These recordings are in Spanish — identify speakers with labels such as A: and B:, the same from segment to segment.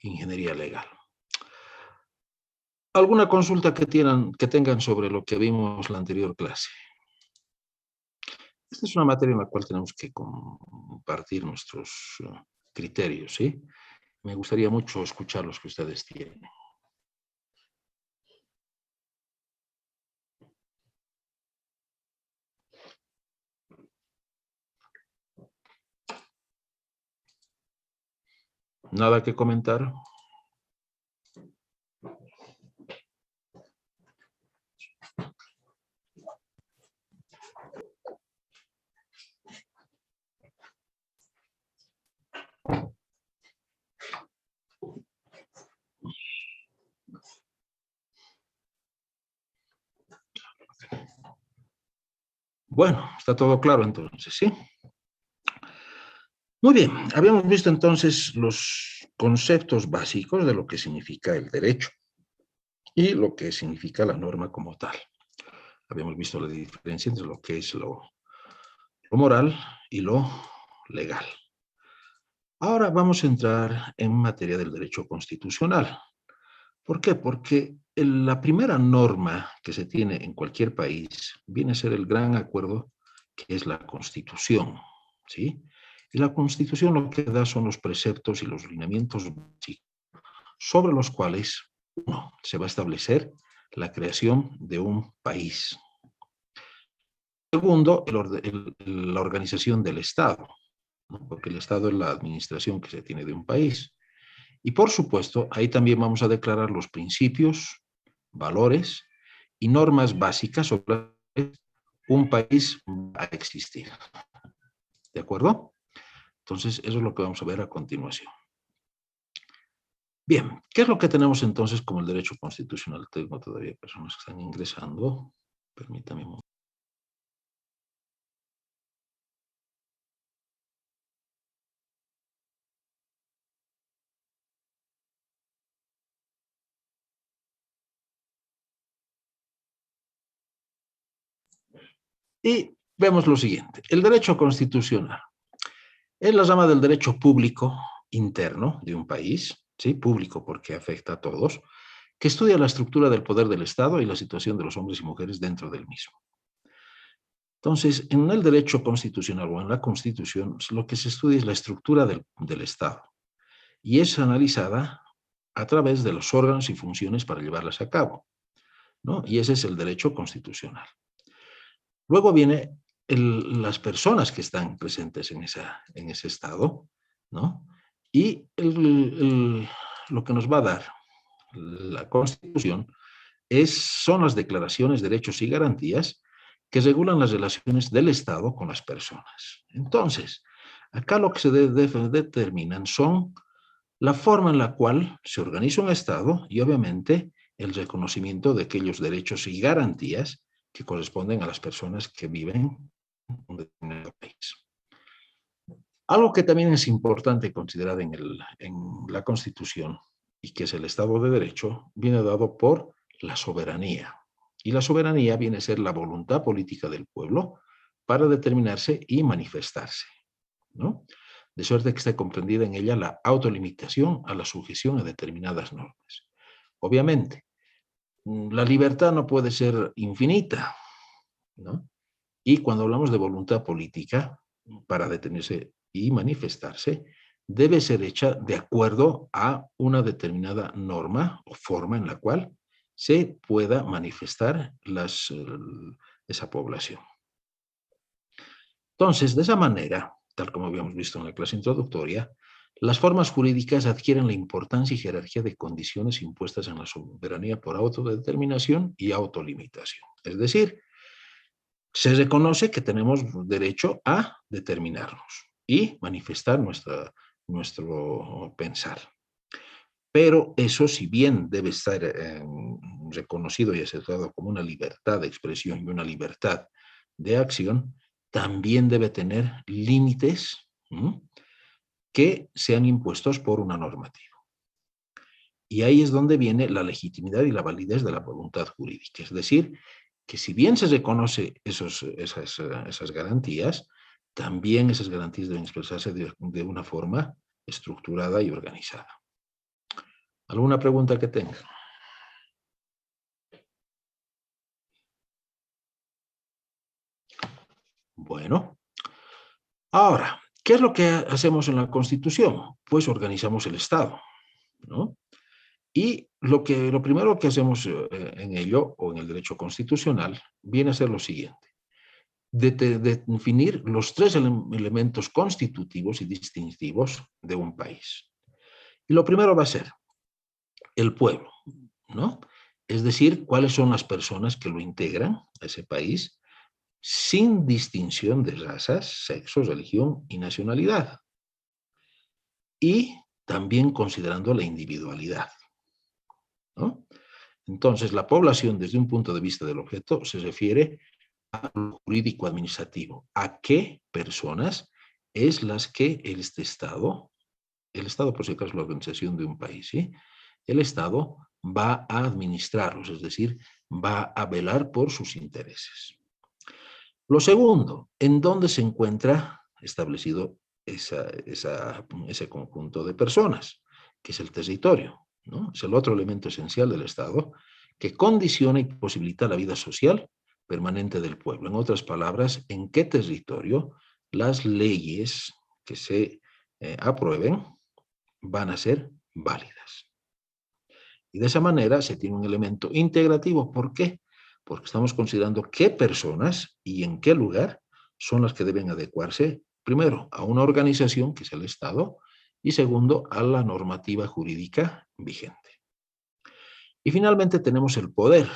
A: ingeniería legal. ¿Alguna consulta que tengan sobre lo que vimos la anterior clase? Esta es una materia en la cual tenemos que compartir nuestros criterios, ¿sí? Me gustaría mucho escuchar los que ustedes tienen. ¿Nada que comentar? Bueno, está todo claro entonces, ¿sí? Muy bien, habíamos visto entonces los conceptos básicos de lo que significa el derecho y lo que significa la norma como tal. Habíamos visto la diferencia entre lo que es lo moral y lo legal. Ahora vamos a entrar en materia del derecho constitucional. ¿Por qué? Porque la primera norma que se tiene en cualquier país viene a ser el gran acuerdo que es la Constitución, ¿sí? Y la Constitución lo que da son los preceptos y los lineamientos básicos sobre los cuales, uno, se va a establecer la creación de un país. Segundo, la organización del Estado, ¿no? Porque el Estado es la administración que se tiene de un país. Y por supuesto, ahí también vamos a declarar los principios, valores y normas básicas sobre las que un país va a existir. ¿De acuerdo? Entonces, eso es lo que vamos a ver a continuación. Bien, ¿qué es lo que tenemos entonces como el derecho constitucional? Tengo todavía personas que están ingresando. Permítame un momento. Y vemos lo siguiente. El derecho constitucional es la rama del derecho público interno de un país, ¿sí? Público porque afecta a todos, que estudia la estructura del poder del Estado y la situación de los hombres y mujeres dentro del mismo. Entonces, en el derecho constitucional o en la Constitución, lo que se estudia es la estructura del Estado y es analizada a través de los órganos y funciones para llevarlas a cabo, ¿no? Y ese es el derecho constitucional. Luego viene las personas que están presentes en ese Estado, ¿no? Y lo que nos va a dar la Constitución son las declaraciones, derechos y garantías que regulan las relaciones del Estado con las personas. Entonces, acá lo que se determinan son la forma en la cual se organiza un Estado y obviamente el reconocimiento de aquellos derechos y garantías que corresponden a las personas que viven en un determinado país. Algo que también es importante considerar en la Constitución y que es el Estado de Derecho, viene dado por la soberanía. Y la soberanía viene a ser la voluntad política del pueblo para determinarse y manifestarse, ¿no? De suerte que esté comprendida en ella la autolimitación a la sujeción a determinadas normas. Obviamente, la libertad no puede ser infinita, ¿no? Y cuando hablamos de voluntad política, para detenerse y manifestarse, debe ser hecha de acuerdo a una determinada norma o forma en la cual se pueda manifestar esa población. Entonces, de esa manera, tal como habíamos visto en la clase introductoria, las formas jurídicas adquieren la importancia y jerarquía de condiciones impuestas en la soberanía por autodeterminación y autolimitación. Es decir, se reconoce que tenemos derecho a determinarnos y manifestar nuestro pensar. Pero eso, si bien debe estar reconocido y aceptado como una libertad de expresión y una libertad de acción, también debe tener límites que sean impuestos por una normativa. Y ahí es donde viene la legitimidad y la validez de la voluntad jurídica. Es decir, que si bien se reconoce esas garantías, también esas garantías deben expresarse de una forma estructurada y organizada. ¿Alguna pregunta que tenga? Bueno, ahora, ¿qué es lo que hacemos en la Constitución? Pues organizamos el Estado, ¿no? Y lo primero que hacemos en ello, o en el derecho constitucional, viene a ser lo siguiente: de definir los tres elementos constitutivos y distintivos de un país. Y lo primero va a ser el pueblo, ¿no? Es decir, cuáles son las personas que lo integran a ese país, sin distinción de razas, sexo, religión y nacionalidad. Y también considerando la individualidad, ¿no? Entonces, la población, desde un punto de vista del objeto, se refiere a lo jurídico-administrativo. ¿A qué personas es las que el Estado por si acaso es la organización de un país, ¿sí? El Estado va a administrarlos, es decir, va a velar por sus intereses. Lo segundo, ¿en dónde se encuentra establecido ese conjunto de personas? Que es el territorio, ¿no? Es el otro elemento esencial del Estado que condiciona y posibilita la vida social permanente del pueblo. En otras palabras, ¿en qué territorio las leyes que se aprueben van a ser válidas? Y de esa manera se tiene un elemento integrativo. ¿Por qué? Porque estamos considerando qué personas y en qué lugar son las que deben adecuarse, primero, a una organización, que es el Estado, y segundo, a la normativa jurídica vigente. Y finalmente tenemos el poder,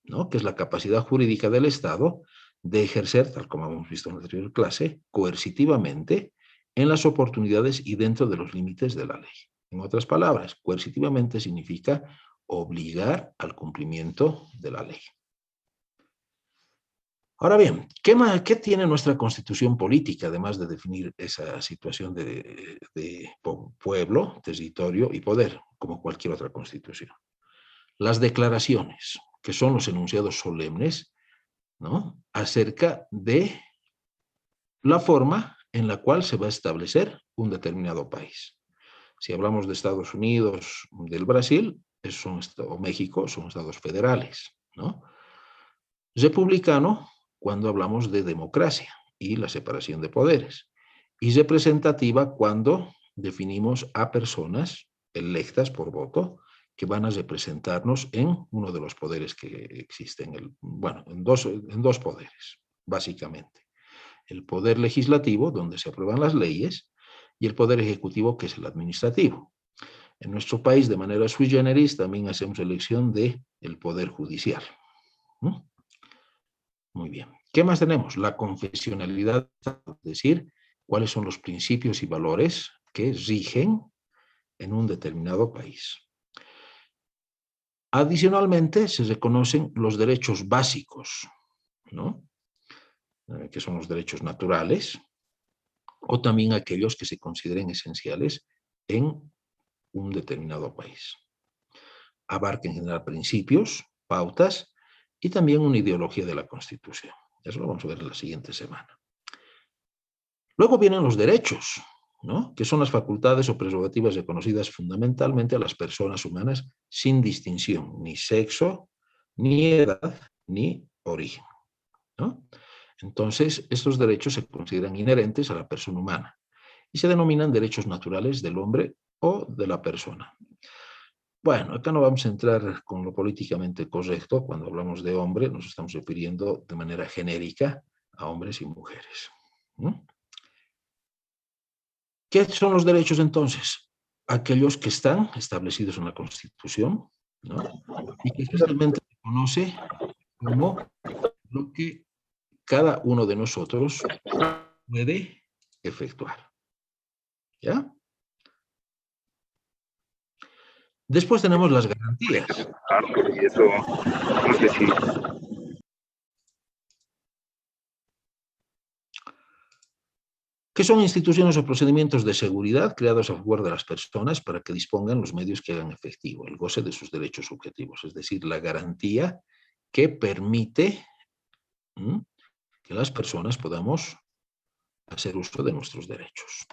A: ¿no? Que es la capacidad jurídica del Estado de ejercer, tal como hemos visto en la anterior clase, coercitivamente en las oportunidades y dentro de los límites de la ley. En otras palabras, coercitivamente significa obligar al cumplimiento de la ley. Ahora bien, ¿qué tiene nuestra constitución política, además de definir esa situación de pueblo, territorio y poder, como cualquier otra constitución? Las declaraciones, que son los enunciados solemnes, ¿no?, acerca de la forma en la cual se va a establecer un determinado país. Si hablamos de Estados Unidos, del Brasil, o México, son estados federales, ¿no? Republicano, cuando hablamos de democracia y la separación de poderes. Y representativa, cuando definimos a personas electas por voto que van a representarnos en uno de los poderes que existen, en dos poderes, básicamente. El poder legislativo, donde se aprueban las leyes, y el poder ejecutivo, que es el administrativo. En nuestro país, de manera sui generis, también hacemos elección del poder judicial. ¿No? Muy bien. ¿Qué más tenemos? La confesionalidad, es decir, cuáles son los principios y valores que rigen en un determinado país. Adicionalmente, se reconocen los derechos básicos, ¿no? Que son los derechos naturales, o también aquellos que se consideren esenciales en un determinado país. Abarca en general principios, pautas y también una ideología de la Constitución. Eso lo vamos a ver en la siguiente semana. Luego vienen los derechos, ¿no?, que son las facultades o prerrogativas reconocidas fundamentalmente a las personas humanas sin distinción, ni sexo, ni edad, ni origen, ¿no? Entonces, estos derechos se consideran inherentes a la persona humana y se denominan derechos naturales del hombre o de la persona. Bueno, acá no vamos a entrar con lo políticamente correcto. Cuando hablamos de hombre, nos estamos refiriendo de manera genérica a hombres y mujeres, ¿no? ¿Qué son los derechos entonces? Aquellos que están establecidos en la Constitución, ¿no?, y que especialmente se conoce como lo que cada uno de nosotros puede efectuar, ¿ya? Después tenemos las garantías.
B: Y eso, no sé si
A: Que son instituciones o procedimientos de seguridad creados a favor de las personas para que dispongan los medios que hagan efectivo el goce de sus derechos subjetivos, es decir, la garantía que permite que las personas podamos hacer uso de nuestros derechos.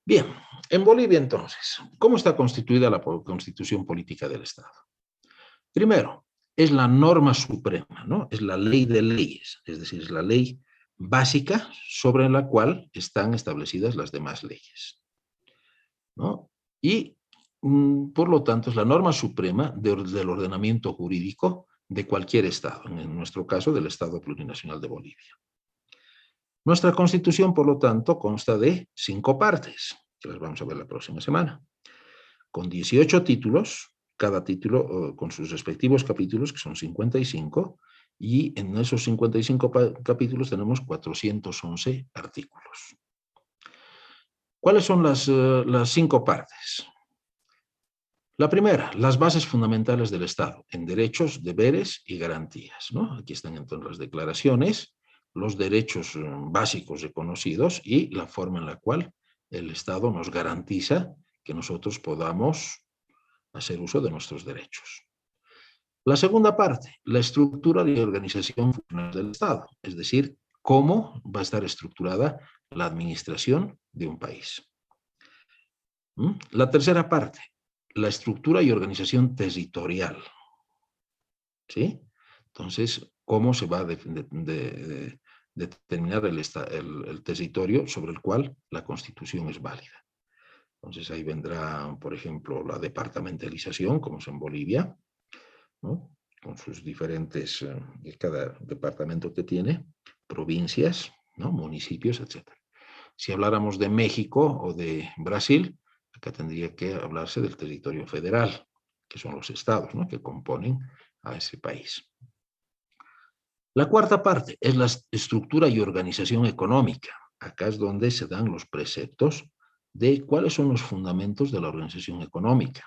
A: Bien, en Bolivia entonces, ¿cómo está constituida la constitución política del Estado? Primero, es la norma suprema, ¿no? Es la ley de leyes, es decir, es la ley básica sobre la cual están establecidas las demás leyes, ¿no? Y, por lo tanto, es la norma suprema del ordenamiento jurídico de cualquier Estado, en nuestro caso, del Estado Plurinacional de Bolivia. Nuestra Constitución, por lo tanto, consta de 5 partes, que las vamos a ver la próxima semana, con 18 títulos, cada título con sus respectivos capítulos, que son 55, y en esos 55 capítulos tenemos 411 artículos. ¿Cuáles son las 5 partes? La primera, las bases fundamentales del Estado, en derechos, deberes y garantías, ¿no? Aquí están entonces las declaraciones, los derechos básicos reconocidos y la forma en la cual el Estado nos garantiza que nosotros podamos hacer uso de nuestros derechos. La segunda parte, la estructura y organización funcional del Estado, es decir, cómo va a estar estructurada la administración de un país. La tercera parte, la estructura y organización territorial. ¿Sí? Entonces, ¿cómo se va a determinar el territorio sobre el cual la Constitución es válida? Entonces, ahí vendrá, por ejemplo, la departamentalización, como es en Bolivia, ¿no? Con sus diferentes, cada departamento que tiene, provincias, ¿no? Municipios, etc. Si habláramos de México o de Brasil, acá tendría que hablarse del territorio federal, que son los estados, ¿no? Que componen a ese país. La cuarta parte es la estructura y organización económica. Acá es donde se dan los preceptos de cuáles son los fundamentos de la organización económica.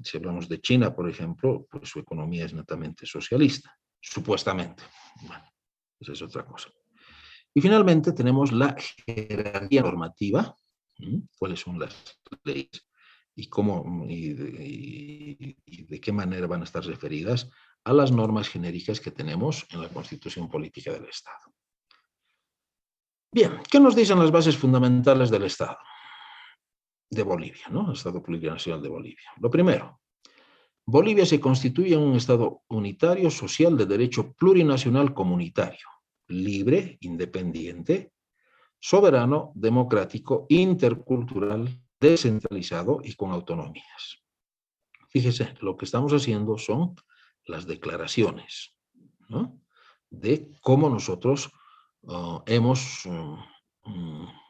A: Si hablamos de China, por ejemplo, pues su economía es netamente socialista, supuestamente. Bueno, esa es otra cosa. Y finalmente tenemos la jerarquía normativa, cuáles son las leyes y cómo y de qué manera van a estar referidas a las normas genéricas que tenemos en la Constitución Política del Estado. Bien, ¿qué nos dicen las bases fundamentales del Estado de Bolivia, ¿no? El Estado Plurinacional de Bolivia. Lo primero, Bolivia se constituye en un Estado unitario, social, de derecho plurinacional comunitario, libre, independiente, soberano, democrático, intercultural, descentralizado y con autonomías. Fíjese, lo que estamos haciendo son las declaraciones, ¿no? De cómo nosotros hemos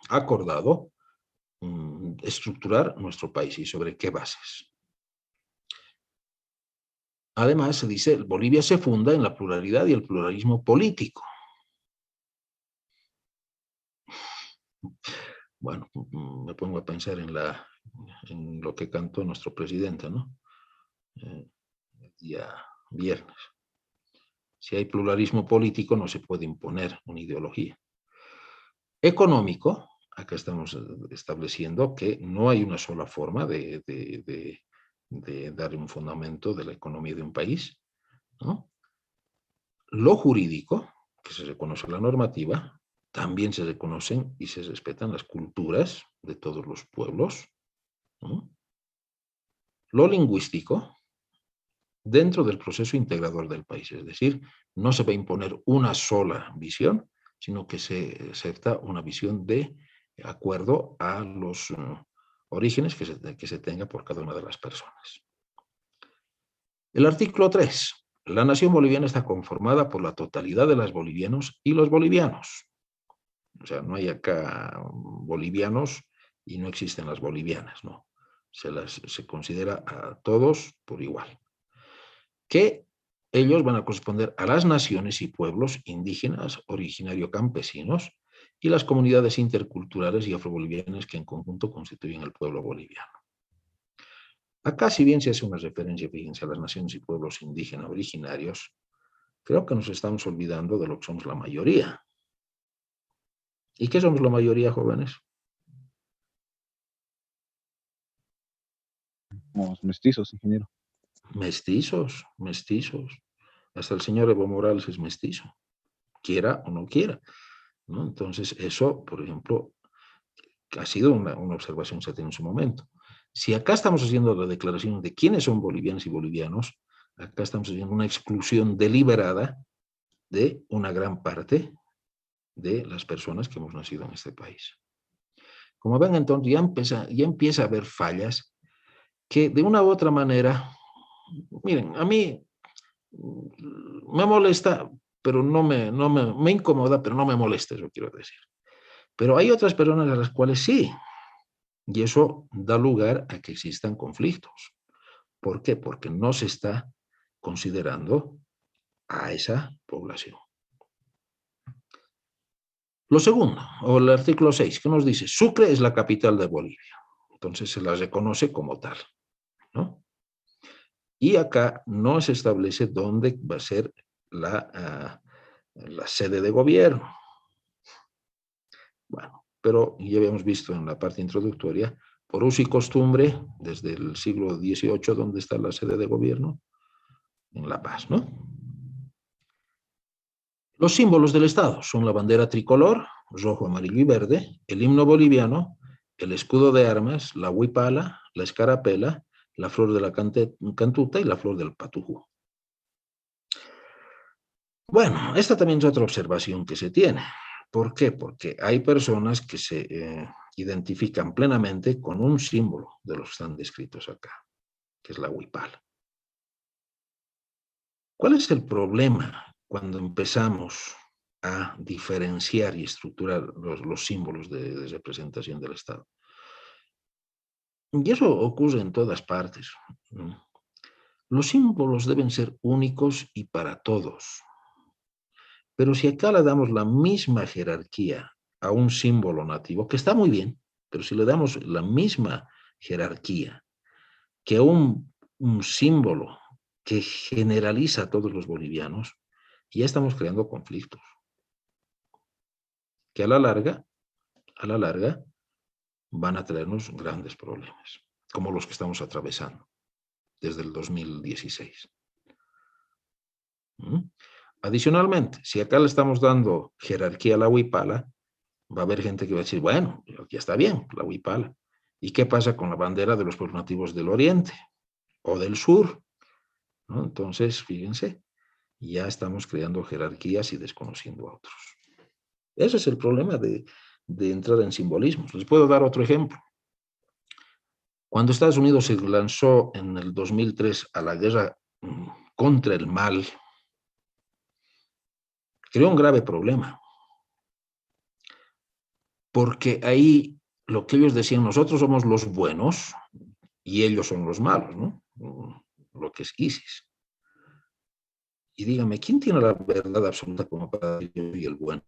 A: acordado estructurar nuestro país y sobre qué bases. Además, se dice, Bolivia se funda en la pluralidad y el pluralismo político. Bueno, me pongo a pensar en lo que cantó nuestro presidente, ¿no? El día viernes. Si hay pluralismo político, no se puede imponer una ideología. Económico, acá estamos estableciendo que no hay una sola forma de dar un fundamento de la economía de un país, ¿no? Lo jurídico, que se reconoce la normativa, también se reconocen y se respetan las culturas de todos los pueblos, ¿no? Lo lingüístico, dentro del proceso integrador del país, es decir, no se va a imponer una sola visión, sino que se acepta una visión de acuerdo a los orígenes que se tenga por cada una de las personas. El artículo 3. La nación boliviana está conformada por la totalidad de los bolivianos y los bolivianos. O sea, no hay acá bolivianos y no existen las bolivianas, ¿no? Se considera a todos por igual. Que ellos van a corresponder a las naciones y pueblos indígenas, originario campesinos, y las comunidades interculturales y afrobolivianas que en conjunto constituyen el pueblo boliviano. Acá, si bien se hace una referencia, fíjense, a las naciones y pueblos indígenas originarios, creo que nos estamos olvidando de lo que somos la mayoría. ¿Y qué somos la mayoría, jóvenes?
C: Somos mestizos, ingeniero.
A: Mestizos, mestizos. Hasta el señor Evo Morales es mestizo, quiera o no quiera, ¿no? Entonces, eso, por ejemplo, ha sido una observación que se tiene en su momento. Si acá estamos haciendo la declaración de quiénes son bolivianos y bolivianos, acá estamos haciendo una exclusión deliberada de una gran parte de las personas que hemos nacido en este país. Como ven, entonces ya empieza a haber fallas que de una u otra manera, miren, a mí me molesta, pero me incomoda, pero no me molesta, eso quiero decir. Pero hay otras personas a las cuales sí, y eso da lugar a que existan conflictos. ¿Por qué? Porque no se está considerando a esa población. Lo segundo, o el artículo 6, que nos dice, Sucre es la capital de Bolivia. Entonces se la reconoce como tal, ¿no? Y acá no se establece dónde va a ser la sede de gobierno. Bueno, pero ya habíamos visto en la parte introductoria, por uso y costumbre, desde el siglo XVIII, ¿dónde está la sede de gobierno? En La Paz, ¿no? Los símbolos del Estado son la bandera tricolor, rojo, amarillo y verde, el himno boliviano, el escudo de armas, la huipala, la escarapela, la flor de la cantuta y la flor del patujú. Bueno, esta también es otra observación que se tiene. ¿Por qué? Porque hay personas que se identifican plenamente con un símbolo de los que están descritos acá, que es la huipala. ¿Cuál es el problema cuando empezamos a diferenciar y estructurar los símbolos de representación del Estado? Y eso ocurre en todas partes, ¿no? Los símbolos deben ser únicos y para todos. Pero si acá le damos la misma jerarquía a un símbolo nativo, que está muy bien, pero si le damos la misma jerarquía que a un símbolo que generaliza a todos los bolivianos, ya estamos creando conflictos que a la larga, van a traernos grandes problemas, como los que estamos atravesando desde el 2016. Adicionalmente, si acá le estamos dando jerarquía a la huipala, va a haber gente que va a decir, bueno, ya está bien, la huipala. ¿Y qué pasa con la bandera de los pueblos nativos del oriente o del sur? ¿No? Entonces, fíjense, ya estamos creando jerarquías y desconociendo a otros. Ese es el problema de entrar en simbolismos. Les puedo dar otro ejemplo. Cuando Estados Unidos se lanzó en el 2003 a la guerra contra el mal, creó un grave problema. Porque ahí lo que ellos decían, nosotros somos los buenos y ellos son los malos, ¿no? Lo que es ISIS. Y dígame, ¿quién tiene la verdad absoluta como para decir yo soy el bueno?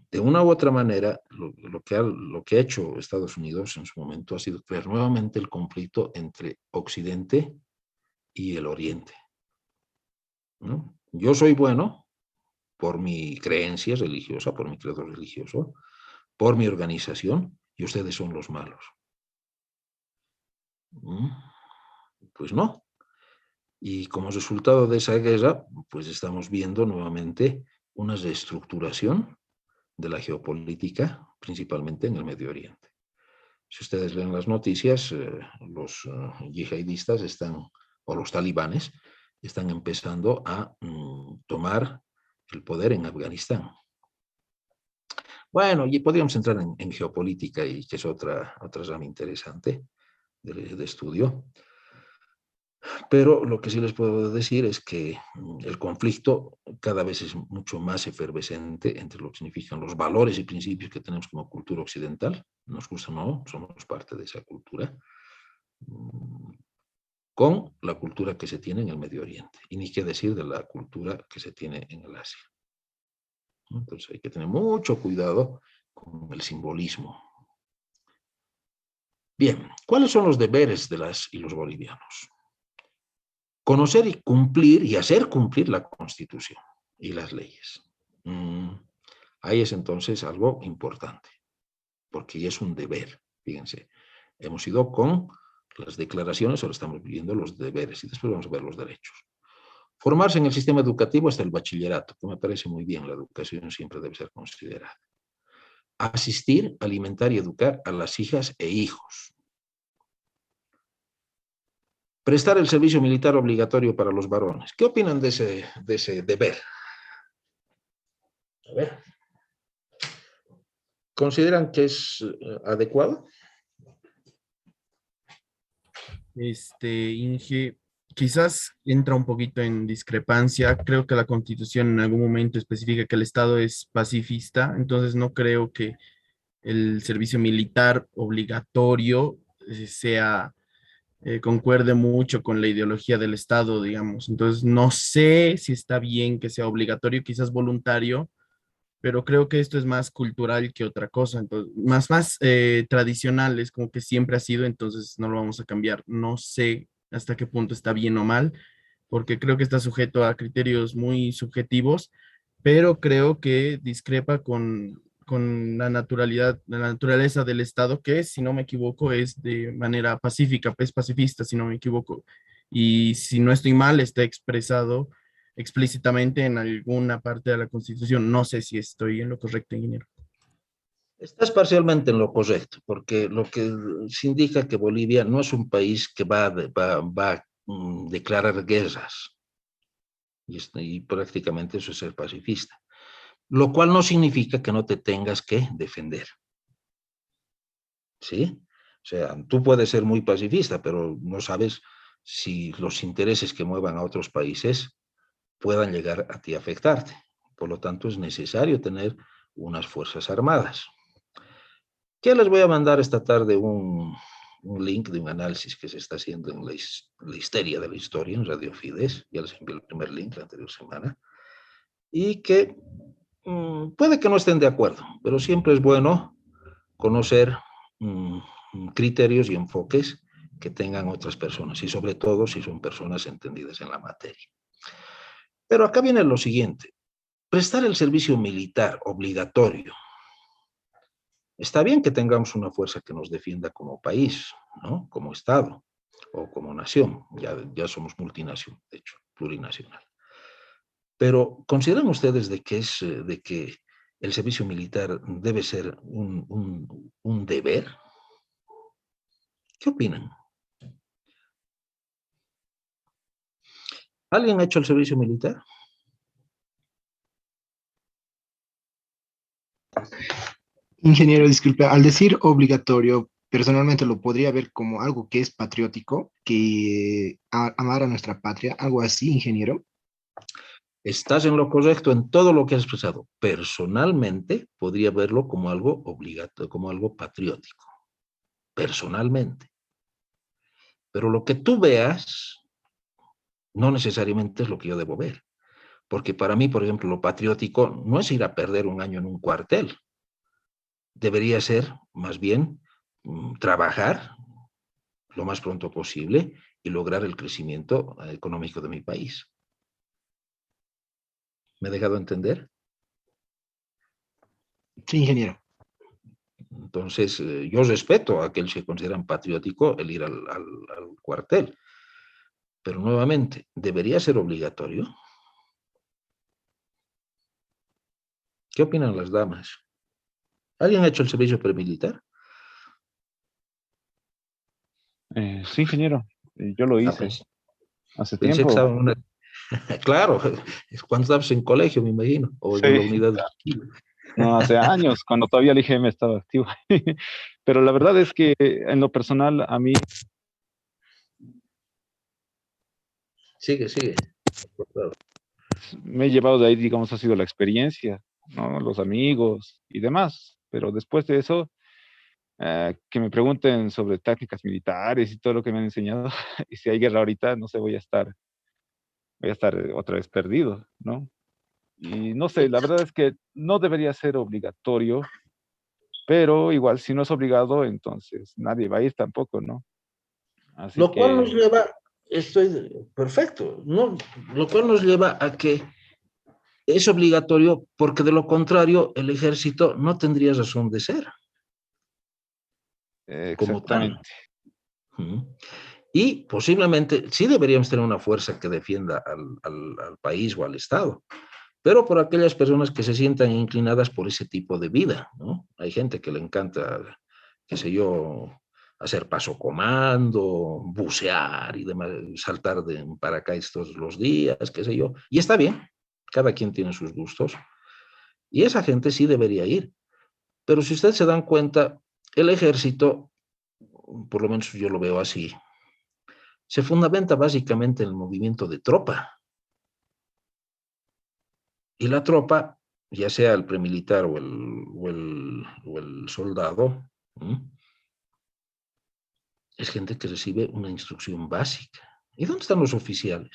A: De una u otra manera, lo que ha hecho Estados Unidos en su momento ha sido crear nuevamente el conflicto entre Occidente y el Oriente, ¿no? Yo soy bueno por mi creencia religiosa, por mi credo religioso, por mi organización, y ustedes son los malos. Pues no. Y como resultado de esa guerra, pues estamos viendo nuevamente una reestructuración de la geopolítica, principalmente en el Medio Oriente. Si ustedes leen las noticias, los yihadistas están, o los talibanes, están empezando a tomar el poder en Afganistán. Bueno, y podríamos entrar en geopolítica, y que es otra rama interesante de estudio. Pero lo que sí les puedo decir es que el conflicto cada vez es mucho más efervescente entre lo que significan los valores y principios que tenemos como cultura occidental, nos gusta o no, somos parte de esa cultura, con la cultura que se tiene en el Medio Oriente, y ni qué decir de la cultura que se tiene en el Asia. Entonces hay que tener mucho cuidado con el simbolismo. Bien, ¿cuáles son los deberes de las y los bolivianos? Conocer y cumplir y hacer cumplir la Constitución y las leyes. Ahí es entonces algo importante, porque ya es un deber. Fíjense, hemos ido con las declaraciones, ahora estamos viendo los deberes y después vamos a ver los derechos. Formarse en el sistema educativo hasta el bachillerato, que me parece muy bien, la educación siempre debe ser considerada. asistir, alimentar y educar a las hijas e hijos. Prestar el servicio militar obligatorio para los varones. ¿Qué opinan de ese deber? A ver. ¿Consideran que es adecuado?
D: Inge, quizás entra un poquito en discrepancia. Creo que la Constitución en algún momento especifica que el Estado es pacifista, entonces no creo que el servicio militar obligatorio concuerde mucho con la ideología del Estado, digamos. Entonces no sé si está bien que sea obligatorio, quizás voluntario, pero creo que esto es más cultural que otra cosa, entonces, más tradicional, es como que siempre ha sido, entonces no lo vamos a cambiar. No sé hasta qué punto está bien o mal, porque creo que está sujeto a criterios muy subjetivos, pero creo que discrepa con la naturalidad, la naturaleza del Estado, que si no me equivoco es de manera pacífica, es pacifista, si no me equivoco. Y si no estoy mal, está expresado explícitamente en alguna parte de la Constitución. No sé si estoy en lo correcto, ingeniero.
A: Estás parcialmente en lo correcto, porque lo que se indica que Bolivia no es un país que va a declarar guerras, y prácticamente eso es ser pacifista, lo cual no significa que no te tengas que defender, ¿sí? O sea, tú puedes ser muy pacifista, pero no sabes si los intereses que muevan a otros países puedan llegar a ti a afectarte. Por lo tanto, es necesario tener unas fuerzas armadas. Ya les voy a mandar esta tarde un link de un análisis que se está haciendo en la histeria de la historia en Radio Fides. Ya les envié el primer link la anterior semana. Y que puede que no estén de acuerdo, pero siempre es bueno conocer criterios y enfoques que tengan otras personas, y sobre todo si son personas entendidas en la materia. Pero acá viene lo siguiente: prestar el servicio militar obligatorio. Está bien que tengamos una fuerza que nos defienda como país, ¿no? Como Estado o como nación. Ya somos multinacional, de hecho, plurinacional. Pero ¿consideran ustedes de que el servicio militar debe ser un deber? ¿Qué opinan? ¿Alguien ha hecho el servicio militar?
E: Ingeniero, disculpe, al decir obligatorio, personalmente lo podría ver como algo que es patriótico, que amar a nuestra patria, algo así, ingeniero.
A: Estás en lo correcto en todo lo que has expresado. Personalmente, podría verlo como algo obligatorio, como algo patriótico. Personalmente. Pero lo que tú veas no necesariamente es lo que yo debo ver. Porque para mí, por ejemplo, lo patriótico no es ir a perder un año en un cuartel. Debería ser, más bien, trabajar lo más pronto posible y lograr el crecimiento económico de mi país. ¿Me he dejado entender?
E: Sí, ingeniero.
A: Entonces, yo respeto a aquellos que consideran patriótico el ir al cuartel, pero nuevamente, ¿debería ser obligatorio? ¿Qué opinan las damas? ¿Alguien ha hecho el servicio premilitar?
C: Sí, ingeniero, yo lo
A: Ah,
C: hice hace
A: pensé que
C: tiempo.
A: estaban en una... Claro, es cuando estabas en colegio, me imagino, o en la
C: Sí,
A: unidad.
C: no, hace años, cuando todavía el IGM estaba activo. Pero la verdad es que en lo personal a mí
A: Sigue, sigue.
C: me he llevado de ahí, digamos, ha sido la experiencia, ¿no? Los amigos y demás. Pero después de eso, que me pregunten sobre tácticas militares y todo lo que me han enseñado, y si hay guerra ahorita, no sé, voy a estar otra vez perdido, ¿no? Y no sé, la verdad es que no debería ser obligatorio, pero igual si no es obligado, entonces nadie va a ir tampoco, ¿no? Así
A: Lo cual nos
C: que,
A: lleva, estoy perfecto, ¿no? Lo cual nos lleva a que es obligatorio porque de lo contrario el ejército no tendría razón de ser como tal.
C: exactamente.
A: Y posiblemente sí deberíamos tener una fuerza que defienda al país o al Estado, pero por aquellas personas que se sientan inclinadas por ese tipo de vida, ¿no? Hay gente que le encanta, qué sé yo, hacer paso comando, bucear y demás, saltar de paracaídas todos los días, qué sé yo. Y está bien, cada quien tiene sus gustos. Y esa gente sí debería ir. Pero si ustedes se dan cuenta, el ejército, por lo menos yo lo veo así, se fundamenta básicamente en el movimiento de tropa. Y la tropa, ya sea el premilitar o el soldado, ¿m? Es gente que recibe una instrucción básica. ¿Y dónde están los oficiales?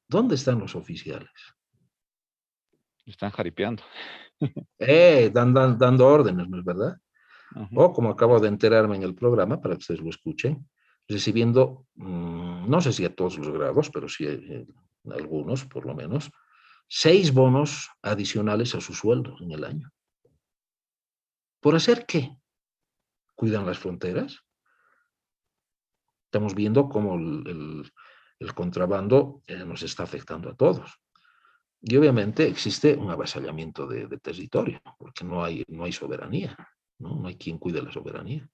A: ¿Dónde están los oficiales?
C: Están jaripeando.
A: Dando órdenes, ¿no es verdad?
C: Ujú.
A: O, como acabo de enterarme en el programa, para que ustedes lo escuchen, recibiendo, no sé si a todos los grados, pero sí algunos, por lo menos, 6 bonos adicionales a su sueldo en el año. ¿Por hacer qué? ¿Cuidan las fronteras? Estamos viendo cómo el contrabando nos está afectando a todos. Y obviamente existe un avasallamiento de territorio, porque no hay soberanía, ¿no? No hay quien cuide la soberanía.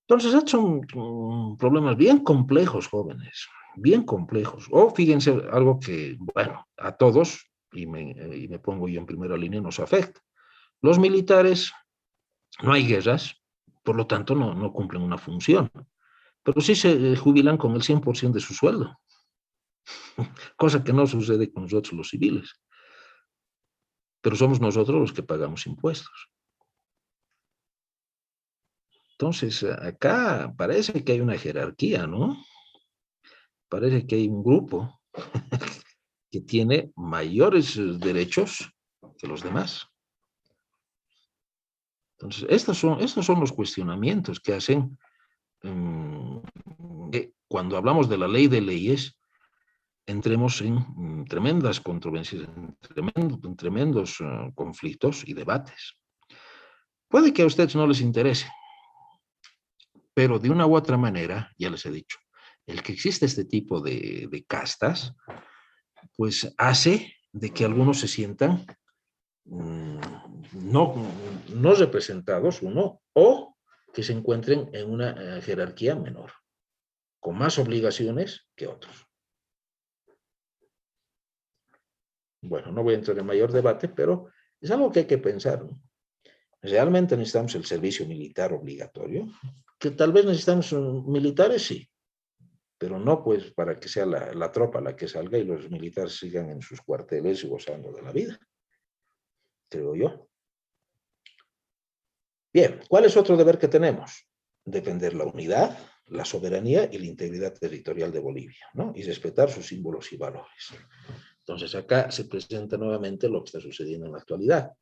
A: Entonces, estos son problemas bien complejos, jóvenes, bien complejos. O fíjense, algo que, bueno, a todos, y me pongo yo en primera línea, nos afecta. Los militares, no hay guerras, por lo tanto no cumplen una función, pero sí se jubilan con el 100% de su sueldo, cosa que no sucede con nosotros los civiles, pero somos nosotros los que pagamos impuestos. Entonces, acá parece que hay una jerarquía, ¿no? Parece que hay un grupo que tiene mayores derechos que los demás. Entonces, estos son los cuestionamientos que hacen que cuando hablamos de la ley de leyes, entremos en tremendas controversias, en tremendos conflictos y debates. Puede que a ustedes no les interese, pero de una u otra manera, ya les he dicho, el que existe este tipo de castas, pues hace de que algunos se sientan no, no representados, uno, o que se encuentren en una jerarquía menor, con más obligaciones que otros. Bueno, no voy a entrar en mayor debate, pero es algo que hay que pensar, ¿no? ¿Realmente necesitamos el servicio militar obligatorio? Que tal vez necesitamos militares, sí, pero no pues para que sea la tropa la que salga y los militares sigan en sus cuarteles y gozando de la vida, creo yo. Bien, ¿cuál es otro deber que tenemos? Defender la unidad, la soberanía y la integridad territorial de Bolivia, ¿no? Y respetar sus símbolos y valores. Entonces acá se presenta nuevamente lo que está sucediendo en la actualidad.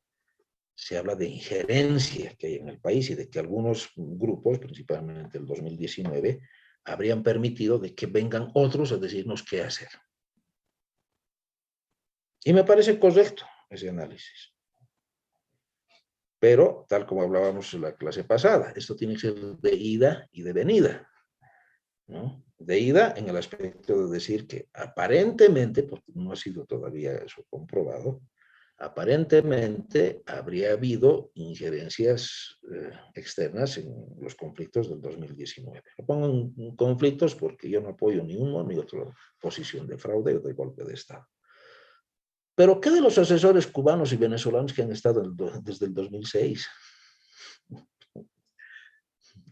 A: Se habla de injerencia que hay en el país y de que algunos grupos, principalmente el 2019, habrían permitido de que vengan otros a decirnos qué hacer. Y me parece correcto ese análisis. Pero, tal como hablábamos en la clase pasada, esto tiene que ser de ida y de venida, ¿no? De ida en el aspecto de decir que aparentemente, porque no ha sido todavía eso comprobado, aparentemente habría habido injerencias externas en los conflictos del 2019. Lo pongo en conflictos porque yo no apoyo ni uno ni otra posición de fraude o de golpe de Estado. Pero ¿qué de los asesores cubanos y venezolanos que han estado desde el 2006?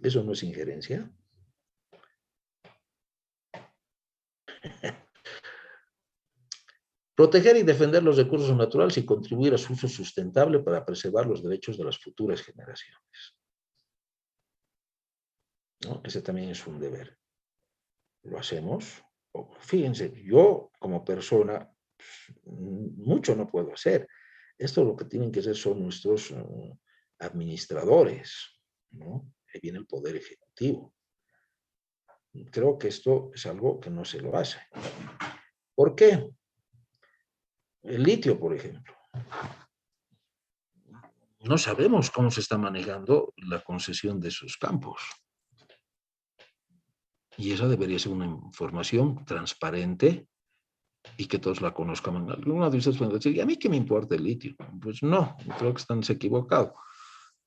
A: ¿Eso no es injerencia? Proteger y defender los recursos naturales y contribuir a su uso sustentable para preservar los derechos de las futuras generaciones, ¿no? Ese también es un deber. ¿Lo hacemos? Fíjense, yo como persona, mucho no puedo hacer. Esto lo que tienen que hacer son nuestros administradores, ¿no? Ahí viene el Poder Ejecutivo. Creo que esto es algo que no se lo hace. ¿Por qué? El litio, por ejemplo. No sabemos cómo se está manejando la concesión de esos campos. Y esa debería ser una información transparente y que todos la conozcan. Algunos de ustedes pueden decir, ¿y a mí qué me importa el litio? Pues no, creo que están equivocados.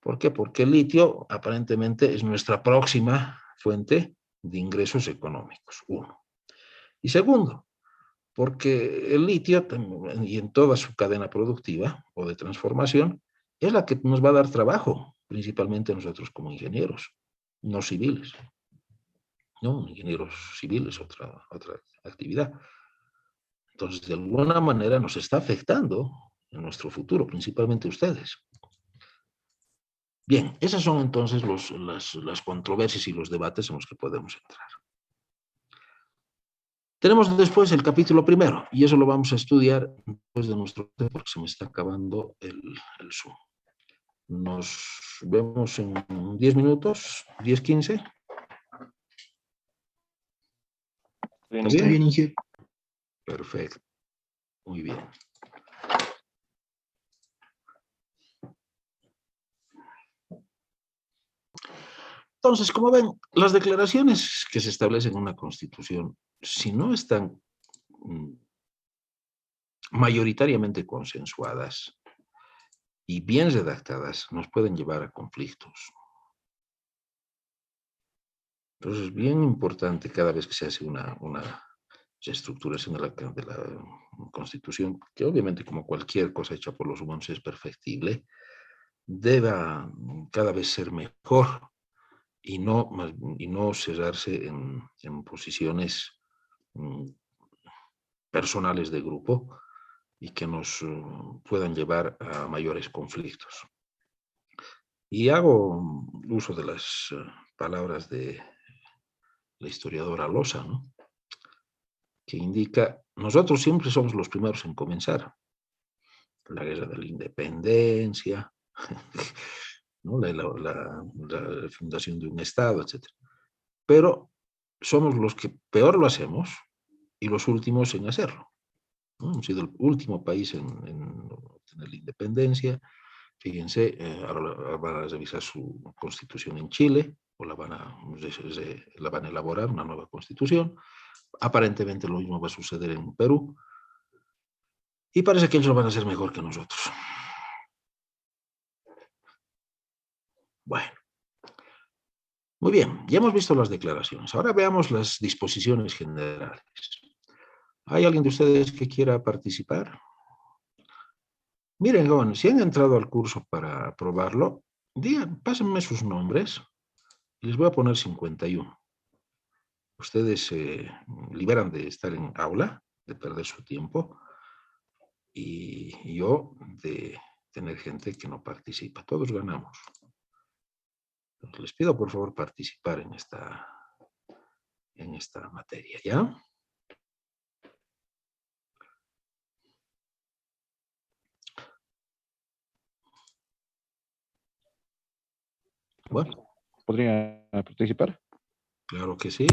A: ¿Por qué? Porque el litio aparentemente es nuestra próxima fuente de ingresos económicos, uno. Y segundo, porque el litio y en toda su cadena productiva o de transformación es la que nos va a dar trabajo, principalmente nosotros como ingenieros, no civiles. No, ingenieros civiles, otra actividad. Entonces, de alguna manera nos está afectando en nuestro futuro, principalmente ustedes. Bien, esas son entonces las controversias y los debates en los que podemos entrar. Tenemos después el capítulo primero, y eso lo vamos a estudiar después de nuestro tiempo, porque se me está acabando el Zoom. Nos vemos en 10 minutos, 10, 15.
E: ¿Está bien, Inge?
A: Perfecto. Muy bien. Entonces, como ven, las declaraciones que se establecen en una constitución, si no están mayoritariamente consensuadas y bien redactadas, nos pueden llevar a conflictos. Entonces, es bien importante cada vez que se hace una reestructuración de la Constitución, que obviamente como cualquier cosa hecha por los humanos es perfectible, deba cada vez ser mejor y no cerrarse en posiciones personales de grupo y que nos puedan llevar a mayores conflictos. Y hago uso de las palabras de la historiadora Loza, ¿no? Que indica, nosotros siempre somos los primeros en comenzar. La guerra de la independencia, ¿no? La fundación de un Estado, etc. Pero somos los que peor lo hacemos y los últimos en hacerlo, ¿no? Hemos sido el último país en obtener la independencia. Fíjense, ahora van a revisar su constitución en Chile, o la van a elaborar, una nueva constitución. Aparentemente lo mismo va a suceder en Perú. Y parece que ellos lo van a hacer mejor que nosotros. Bueno. Muy bien, ya hemos visto las declaraciones. Ahora veamos las disposiciones generales. ¿Hay alguien de ustedes que quiera participar? Miren, bueno, si han entrado al curso para probarlo, pásenme sus nombres y les voy a poner 51. Ustedes se liberan de estar en aula, de perder su tiempo, y yo de tener gente que no participa. Todos ganamos. Entonces, les pido por favor participar en esta materia, ¿ya? Bueno,
C: ¿Podría participar?
A: claro que sí.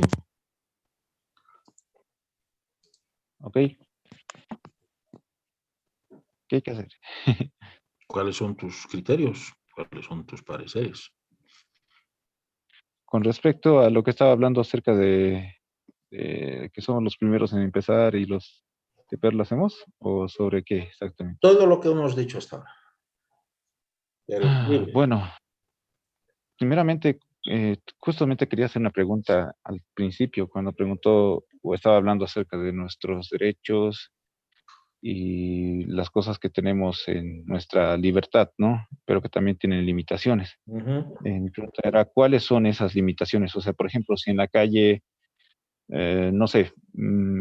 C: Ok. ¿Qué hay que hacer?
A: ¿Cuáles son tus criterios? ¿Cuáles son tus pareceres?
C: Con respecto a lo que estaba hablando acerca de que somos los primeros en empezar y los que peor lo hacemos, ¿o sobre qué exactamente?
A: Todo lo que hemos dicho hasta ahora. Pero libre.
C: Bueno, primeramente, justamente quería hacer una pregunta al principio, cuando preguntó o estaba hablando acerca de nuestros derechos y las cosas que tenemos en nuestra libertad, ¿no? Pero que también tienen limitaciones. Mi pregunta era, ¿cuáles son esas limitaciones? O sea, por ejemplo, si en la calle, no sé,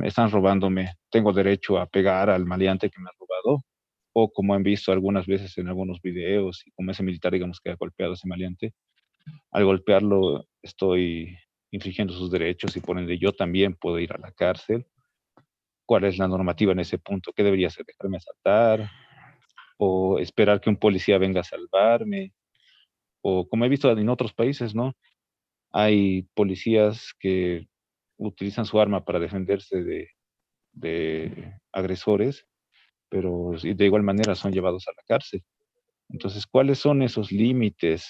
C: están robándome, ¿tengo derecho a pegar al maleante que me ha robado? O como han visto algunas veces en algunos videos, y como ese militar, digamos, que ha golpeado a ese maleante, al golpearlo estoy infringiendo sus derechos y por ende yo también puedo ir a la cárcel. ¿Cuál es la normativa en ese punto? ¿Qué debería hacer? ¿Dejarme asaltar? ¿O esperar que un policía venga a salvarme? O como he visto en otros países, ¿no? Hay policías que utilizan su arma para defenderse de agresores, pero de igual manera son llevados a la cárcel. Entonces, ¿cuáles son esos límites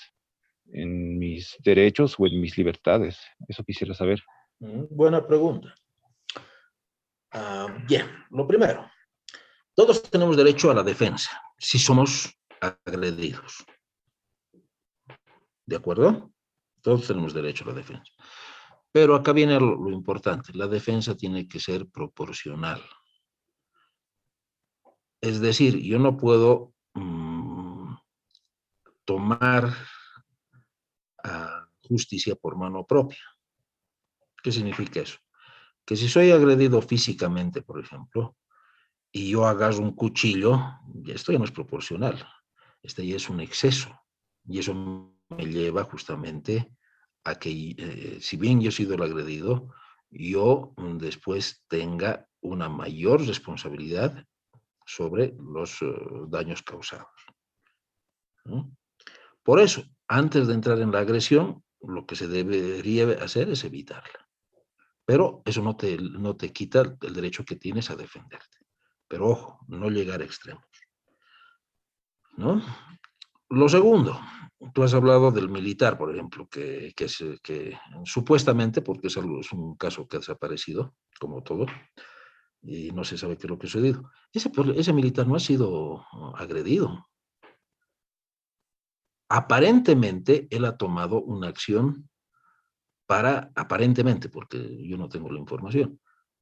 C: en mis derechos o en mis libertades? Eso quisiera saber.
A: Buena pregunta. Bien, lo primero, todos tenemos derecho a la defensa si somos agredidos. ¿De acuerdo? Todos tenemos derecho a la defensa. Pero acá viene lo importante, la defensa tiene que ser proporcional. Es decir, yo no puedo tomar justicia por mano propia. ¿Qué significa eso? Que si soy agredido físicamente, por ejemplo, y yo agarro un cuchillo, esto ya no es proporcional. Este ya es un exceso. Y eso me lleva justamente a que, si bien yo he sido el agredido, yo después tenga una mayor responsabilidad sobre los daños causados. ¿No? Por eso, antes de entrar en la agresión, lo que se debería hacer es evitarla. Pero eso no te quita el derecho que tienes a defenderte. Pero ojo, no llegar a extremos, ¿no? Lo segundo, tú has hablado del militar, por ejemplo, que supuestamente, porque es un caso que ha desaparecido, como todo, y no se sabe qué es lo que ha sucedido. Ese militar no ha sido agredido. Aparentemente, él ha tomado una acción aparentemente, porque yo no tengo la información,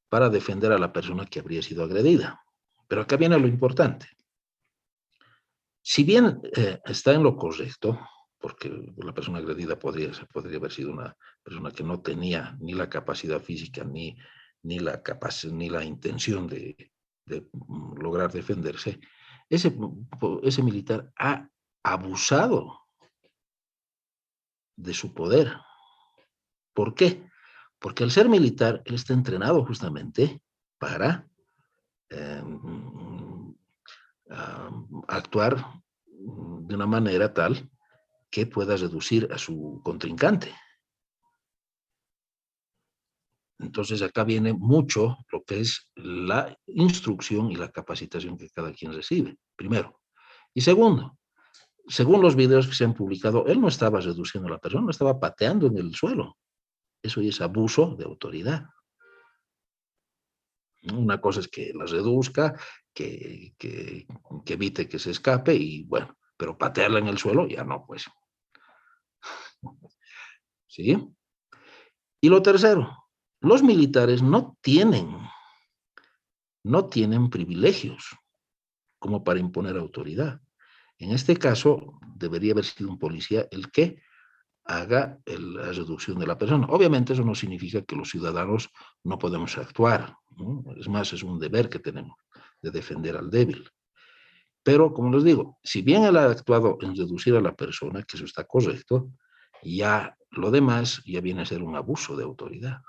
A: para defender a la persona que habría sido agredida. Pero acá viene lo importante. Si bien está en lo correcto, porque la persona agredida podría haber sido una persona que no tenía ni la capacidad física ni la intención de lograr defenderse, ese militar ha abusado de su poder. ¿Por qué? Porque al ser militar, él está entrenado justamente para actuar de una manera tal que pueda reducir a su contrincante. Entonces acá viene mucho lo que es la instrucción y la capacitación que cada quien recibe, primero. Y segundo, según los videos que se han publicado, él no estaba reduciendo a la persona, estaba pateando en el suelo. Eso es abuso de autoridad. Una cosa es que la reduzca, que evite que se escape y bueno, pero patearla en el suelo ya no, pues. ¿Sí? Y lo tercero, los militares no tienen privilegios como para imponer autoridad. En este caso, debería haber sido un policía el que haga la reducción de la persona. Obviamente eso no significa que los ciudadanos no podemos actuar, ¿no? Es más, es un deber que tenemos de defender al débil. Pero, como les digo, si bien él ha actuado en reducir a la persona, que eso está correcto, ya lo demás ya viene a ser un abuso de autoridad.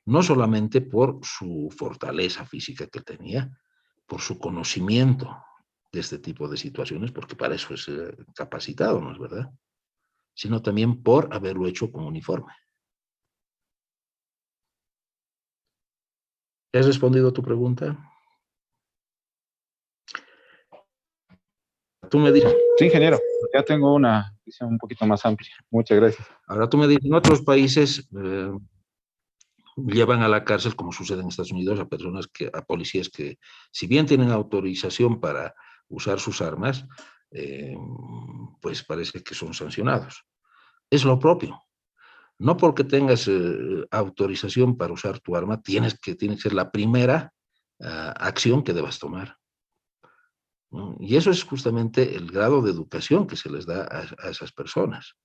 A: No solamente por su fortaleza física que tenía, por su conocimiento de este tipo de situaciones, porque para eso es capacitado, ¿no es verdad? Sino también por haberlo hecho con uniforme. ¿Has respondido a tu pregunta? Tú me dices.
C: Sí, ingeniero, ya tengo una visión un poquito más amplia. Muchas gracias.
A: Ahora tú me dices, en otros países llevan a la cárcel, como sucede en Estados Unidos, a policías que, si bien tienen autorización para usar sus armas, pues parece que son sancionados. Es lo propio. No porque tengas autorización para usar tu arma, tiene que ser la primera acción que debas tomar, ¿no? Y eso es justamente el grado de educación que se les da a esas personas.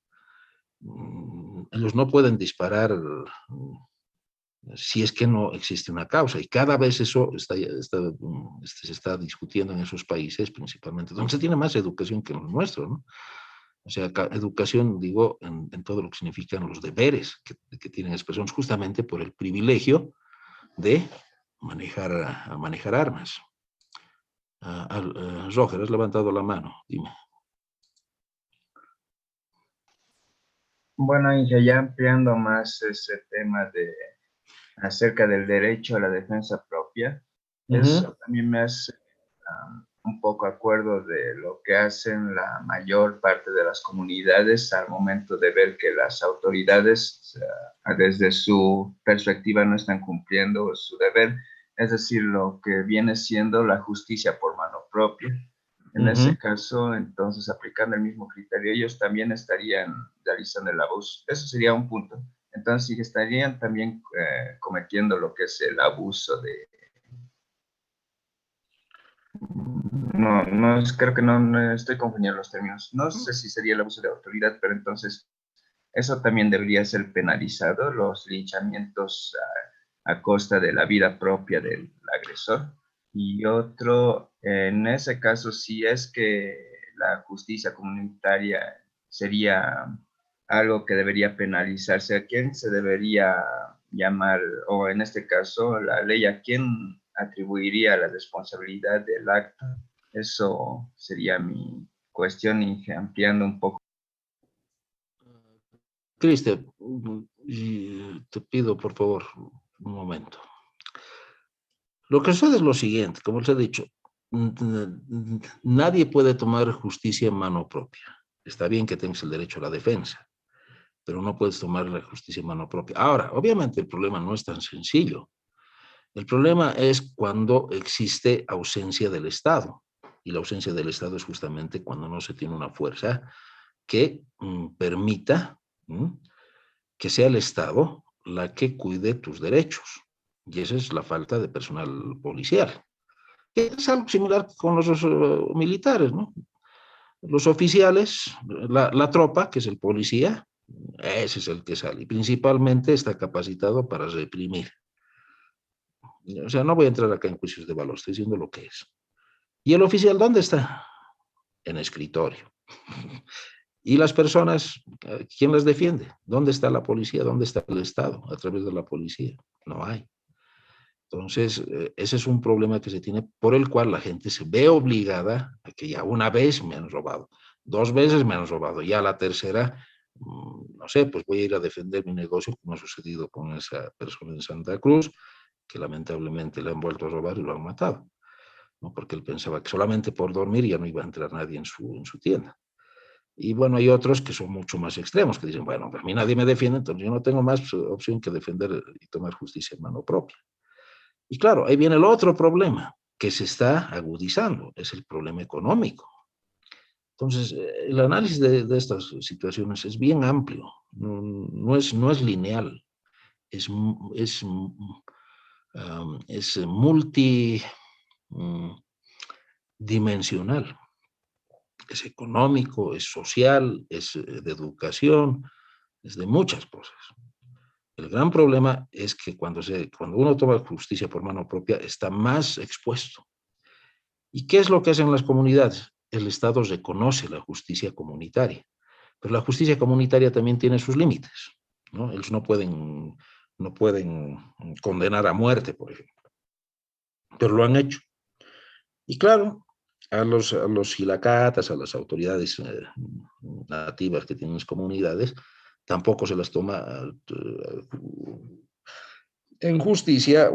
A: Ellos no pueden disparar si es que no existe una causa. Y cada vez eso se está discutiendo en esos países, principalmente, donde se tiene más educación que en el nuestro, ¿no? O sea, educación, digo, en todo lo que significan los deberes que tienen las personas, justamente por el privilegio de manejar armas. Roger, has levantado la mano, dime.
F: Bueno, Inge, ya ampliando más ese tema acerca del derecho a la defensa propia, eso también me hace un poco acuerdo de lo que hacen la mayor parte de las comunidades al momento de ver que las autoridades, desde su perspectiva, no están cumpliendo su deber, es decir, lo que viene siendo la justicia por mano propia. En ese caso, entonces, aplicando el mismo criterio, ellos también estarían realizando el abuso. Eso sería un punto. Entonces, sí estarían también cometiendo lo que es el abuso de... No, creo que no estoy confundiendo los términos. No sé si sería el abuso de autoridad, pero entonces eso también debería ser penalizado, los linchamientos a costa de la vida propia del agresor. Y otro, en ese caso, si es que la justicia comunitaria sería algo que debería penalizarse, ¿a quién se debería llamar? O en este caso, la ley, ¿a quién atribuiría la responsabilidad del acto? Eso sería mi cuestión, y ampliando un poco.
A: Cristian, te pido por favor un momento. Lo que sucede es lo siguiente, como les he dicho, nadie puede tomar justicia en mano propia. Está bien que tengas el derecho a la defensa, pero no puedes tomar la justicia en mano propia. Ahora, obviamente el problema no es tan sencillo. El problema es cuando existe ausencia del Estado. Y la ausencia del Estado es justamente cuando no se tiene una fuerza que permita que sea el Estado la que cuide tus derechos. Y esa es la falta de personal policial. Es algo similar con los militares, ¿no? Los oficiales, la tropa, que es el policía, ese es el que sale. Y principalmente está capacitado para reprimir. O sea, no voy a entrar acá en juicios de valor, estoy diciendo lo que es. ¿Y el oficial dónde está? En escritorio. ¿Y las personas, quién las defiende? ¿Dónde está la policía? ¿Dónde está el Estado? A través de la policía. No hay. Entonces, ese es un problema que se tiene, por el cual la gente se ve obligada a que ya una vez me han robado, 2 veces me han robado, ya la tercera, no sé, pues voy a ir a defender mi negocio, como ha sucedido con esa persona en Santa Cruz, que lamentablemente le han vuelto a robar y lo han matado, ¿no? Porque él pensaba que solamente por dormir ya no iba a entrar nadie en su tienda. Y bueno, hay otros que son mucho más extremos, que dicen, bueno, a mí nadie me defiende, entonces yo no tengo más opción que defender y tomar justicia en mano propia. Y claro, ahí viene el otro problema que se está agudizando, es el problema económico. Entonces, el análisis de estas situaciones es bien amplio, no es lineal, es, es, es multidimensional. Es económico, es social, es de educación, es de muchas cosas. El gran problema es que cuando uno toma justicia por mano propia está más expuesto. ¿Y qué es lo que hacen las comunidades? El Estado reconoce la justicia comunitaria, pero la justicia comunitaria también tiene sus límites, ¿no? Ellos no pueden condenar a muerte, por ejemplo, pero lo han hecho. Y claro, a los silacatas, a las autoridades nativas que tienen las comunidades, tampoco se las toma en justicia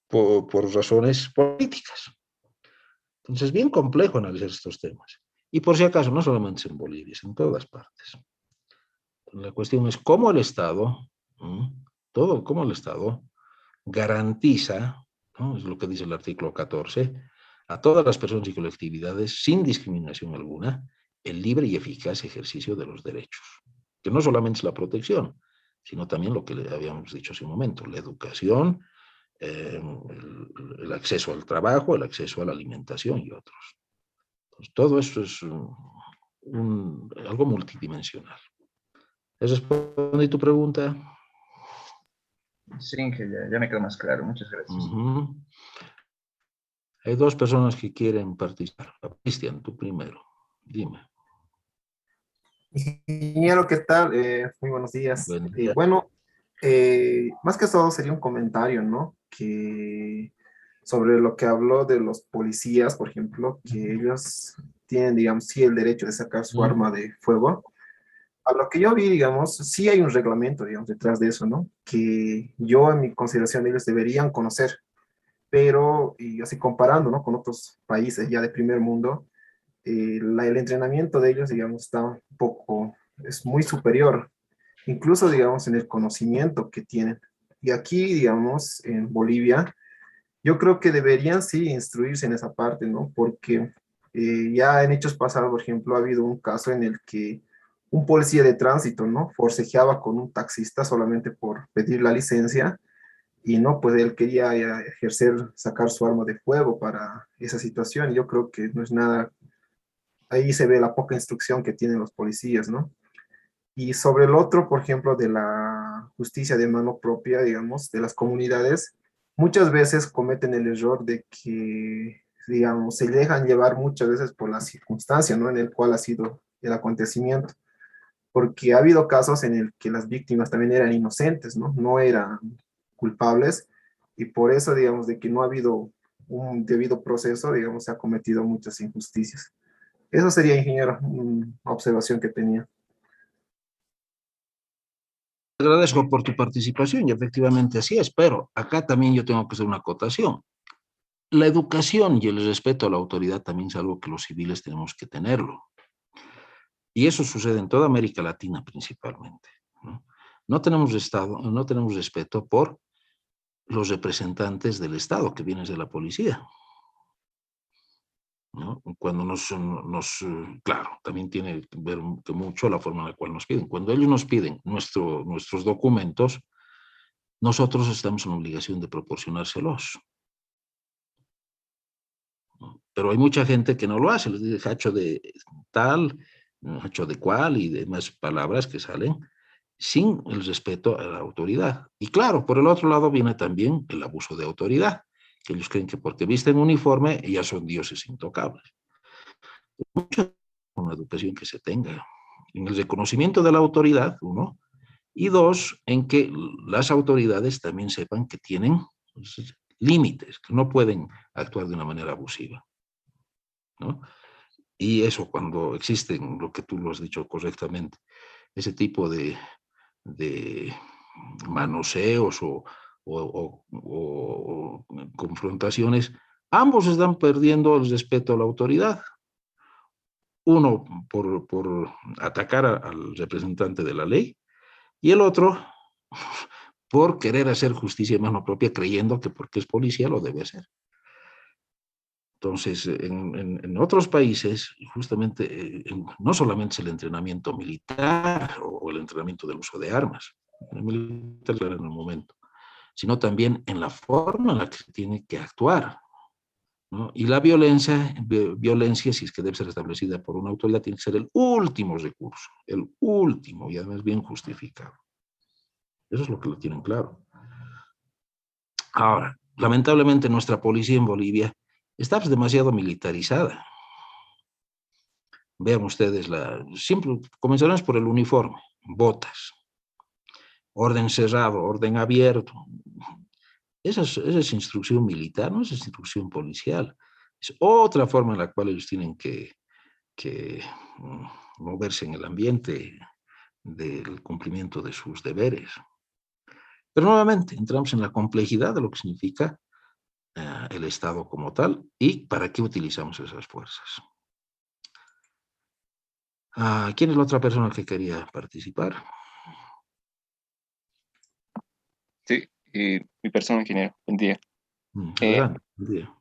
A: por razones políticas. Entonces es bien complejo analizar estos temas. Y por si acaso, no solamente es en Bolivia, es en todas partes. La cuestión es cómo el Estado, cómo el Estado garantiza, ¿no? Es lo que dice el artículo 14, a todas las personas y colectividades, sin discriminación alguna, el libre y eficaz ejercicio de los derechos. Que no solamente es la protección, sino también lo que le habíamos dicho hace un momento, la educación, el acceso al trabajo, el acceso a la alimentación y otros. Entonces, todo eso es algo multidimensional. ¿Eso responde tu pregunta?
F: Sí, que ya me quedó más claro. Muchas gracias.
A: Hay 2 personas que quieren participar. Cristian, tú primero. Dime.
G: Ingeniero, ¿qué tal? Muy buenos días.
A: Buen día.
G: Bueno, más que todo sería un comentario, ¿no? Que sobre lo que habló de los policías, por ejemplo, que ellos tienen, digamos, sí el derecho de sacar su arma de fuego. A lo que yo vi, digamos, sí hay un reglamento, digamos, detrás de eso, ¿no? Que yo, en mi consideración, ellos deberían conocer. pero, y así comparando, ¿no? Con otros países ya de primer mundo, el entrenamiento de ellos, digamos, está un poco, es muy superior, incluso, digamos, en el conocimiento que tienen. Y aquí, digamos, en Bolivia, yo creo que deberían sí instruirse en esa parte, ¿no? Porque ya en hechos pasados, por ejemplo, ha habido un caso en el que un policía de tránsito, ¿no? Forcejeaba con un taxista solamente por pedir la licencia y no, pues él quería ejercer, sacar su arma de fuego para esa situación. Yo creo que no es nada, ahí se ve la poca instrucción que tienen los policías, ¿no? Y sobre el otro, por ejemplo, de la justicia de mano propia, digamos, de las comunidades, muchas veces cometen el error de que, digamos, se dejan llevar muchas veces por la circunstancia, ¿no? En el cual ha sido el acontecimiento, porque ha habido casos en el que las víctimas también eran inocentes, ¿no? No eran culpables, y por eso, digamos, de que no ha habido un debido proceso, digamos, se ha cometido muchas injusticias. Eso sería, ingeniero, una observación que tenía.
A: Te agradezco por tu participación y efectivamente así es, pero acá también yo tengo que hacer una acotación. La educación y el respeto a la autoridad también es algo que los civiles tenemos que tenerlo. Y eso sucede en toda América Latina principalmente, ¿no? No tenemos Estado, no tenemos respeto por los representantes del Estado que vienen de la policía, ¿no? Cuando claro, también tiene que ver que mucho la forma en la cual nos piden. Cuando ellos nos piden nuestros documentos, nosotros estamos en obligación de proporcionárselos, ¿no? Pero hay mucha gente que no lo hace, les dice hacho de tal, hacho de cual y demás palabras que salen sin el respeto a la autoridad. Y claro, por el otro lado viene también el abuso de autoridad, que ellos creen que porque visten uniforme ya son dioses intocables. Mucha una educación que se tenga en el reconocimiento de la autoridad, uno, y dos, en que las autoridades también sepan que tienen, pues, límites, que no pueden actuar de una manera abusiva, ¿no? Y eso cuando existen, lo que tú lo has dicho correctamente, ese tipo de manoseos o confrontaciones, ambos están perdiendo el respeto a la autoridad. Uno por atacar al representante de la ley y el otro por querer hacer justicia en mano propia creyendo que porque es policía lo debe hacer. Entonces, en otros países, justamente, no solamente es el entrenamiento militar o el entrenamiento del uso de armas, el militar en el momento, sino también en la forma en la que se tiene que actuar, ¿no? Y la violencia, si es que debe ser establecida por una autoridad, tiene que ser el último recurso, el último, y además bien justificado. Eso es lo que lo tienen claro. Ahora, lamentablemente nuestra policía en Bolivia está demasiado militarizada. Vean ustedes, siempre comenzaremos por el uniforme, botas, orden cerrado, orden abierto. Esa es instrucción militar, no es instrucción policial. Es otra forma en la cual ellos tienen que moverse en el ambiente del cumplimiento de sus deberes. Pero nuevamente entramos en la complejidad de lo que significa el Estado como tal y para qué utilizamos esas fuerzas. ¿Quién es la otra persona que quería participar?
H: Sí, mi persona, ingeniero, buen día. Eh,
A: Adelante. Buen día.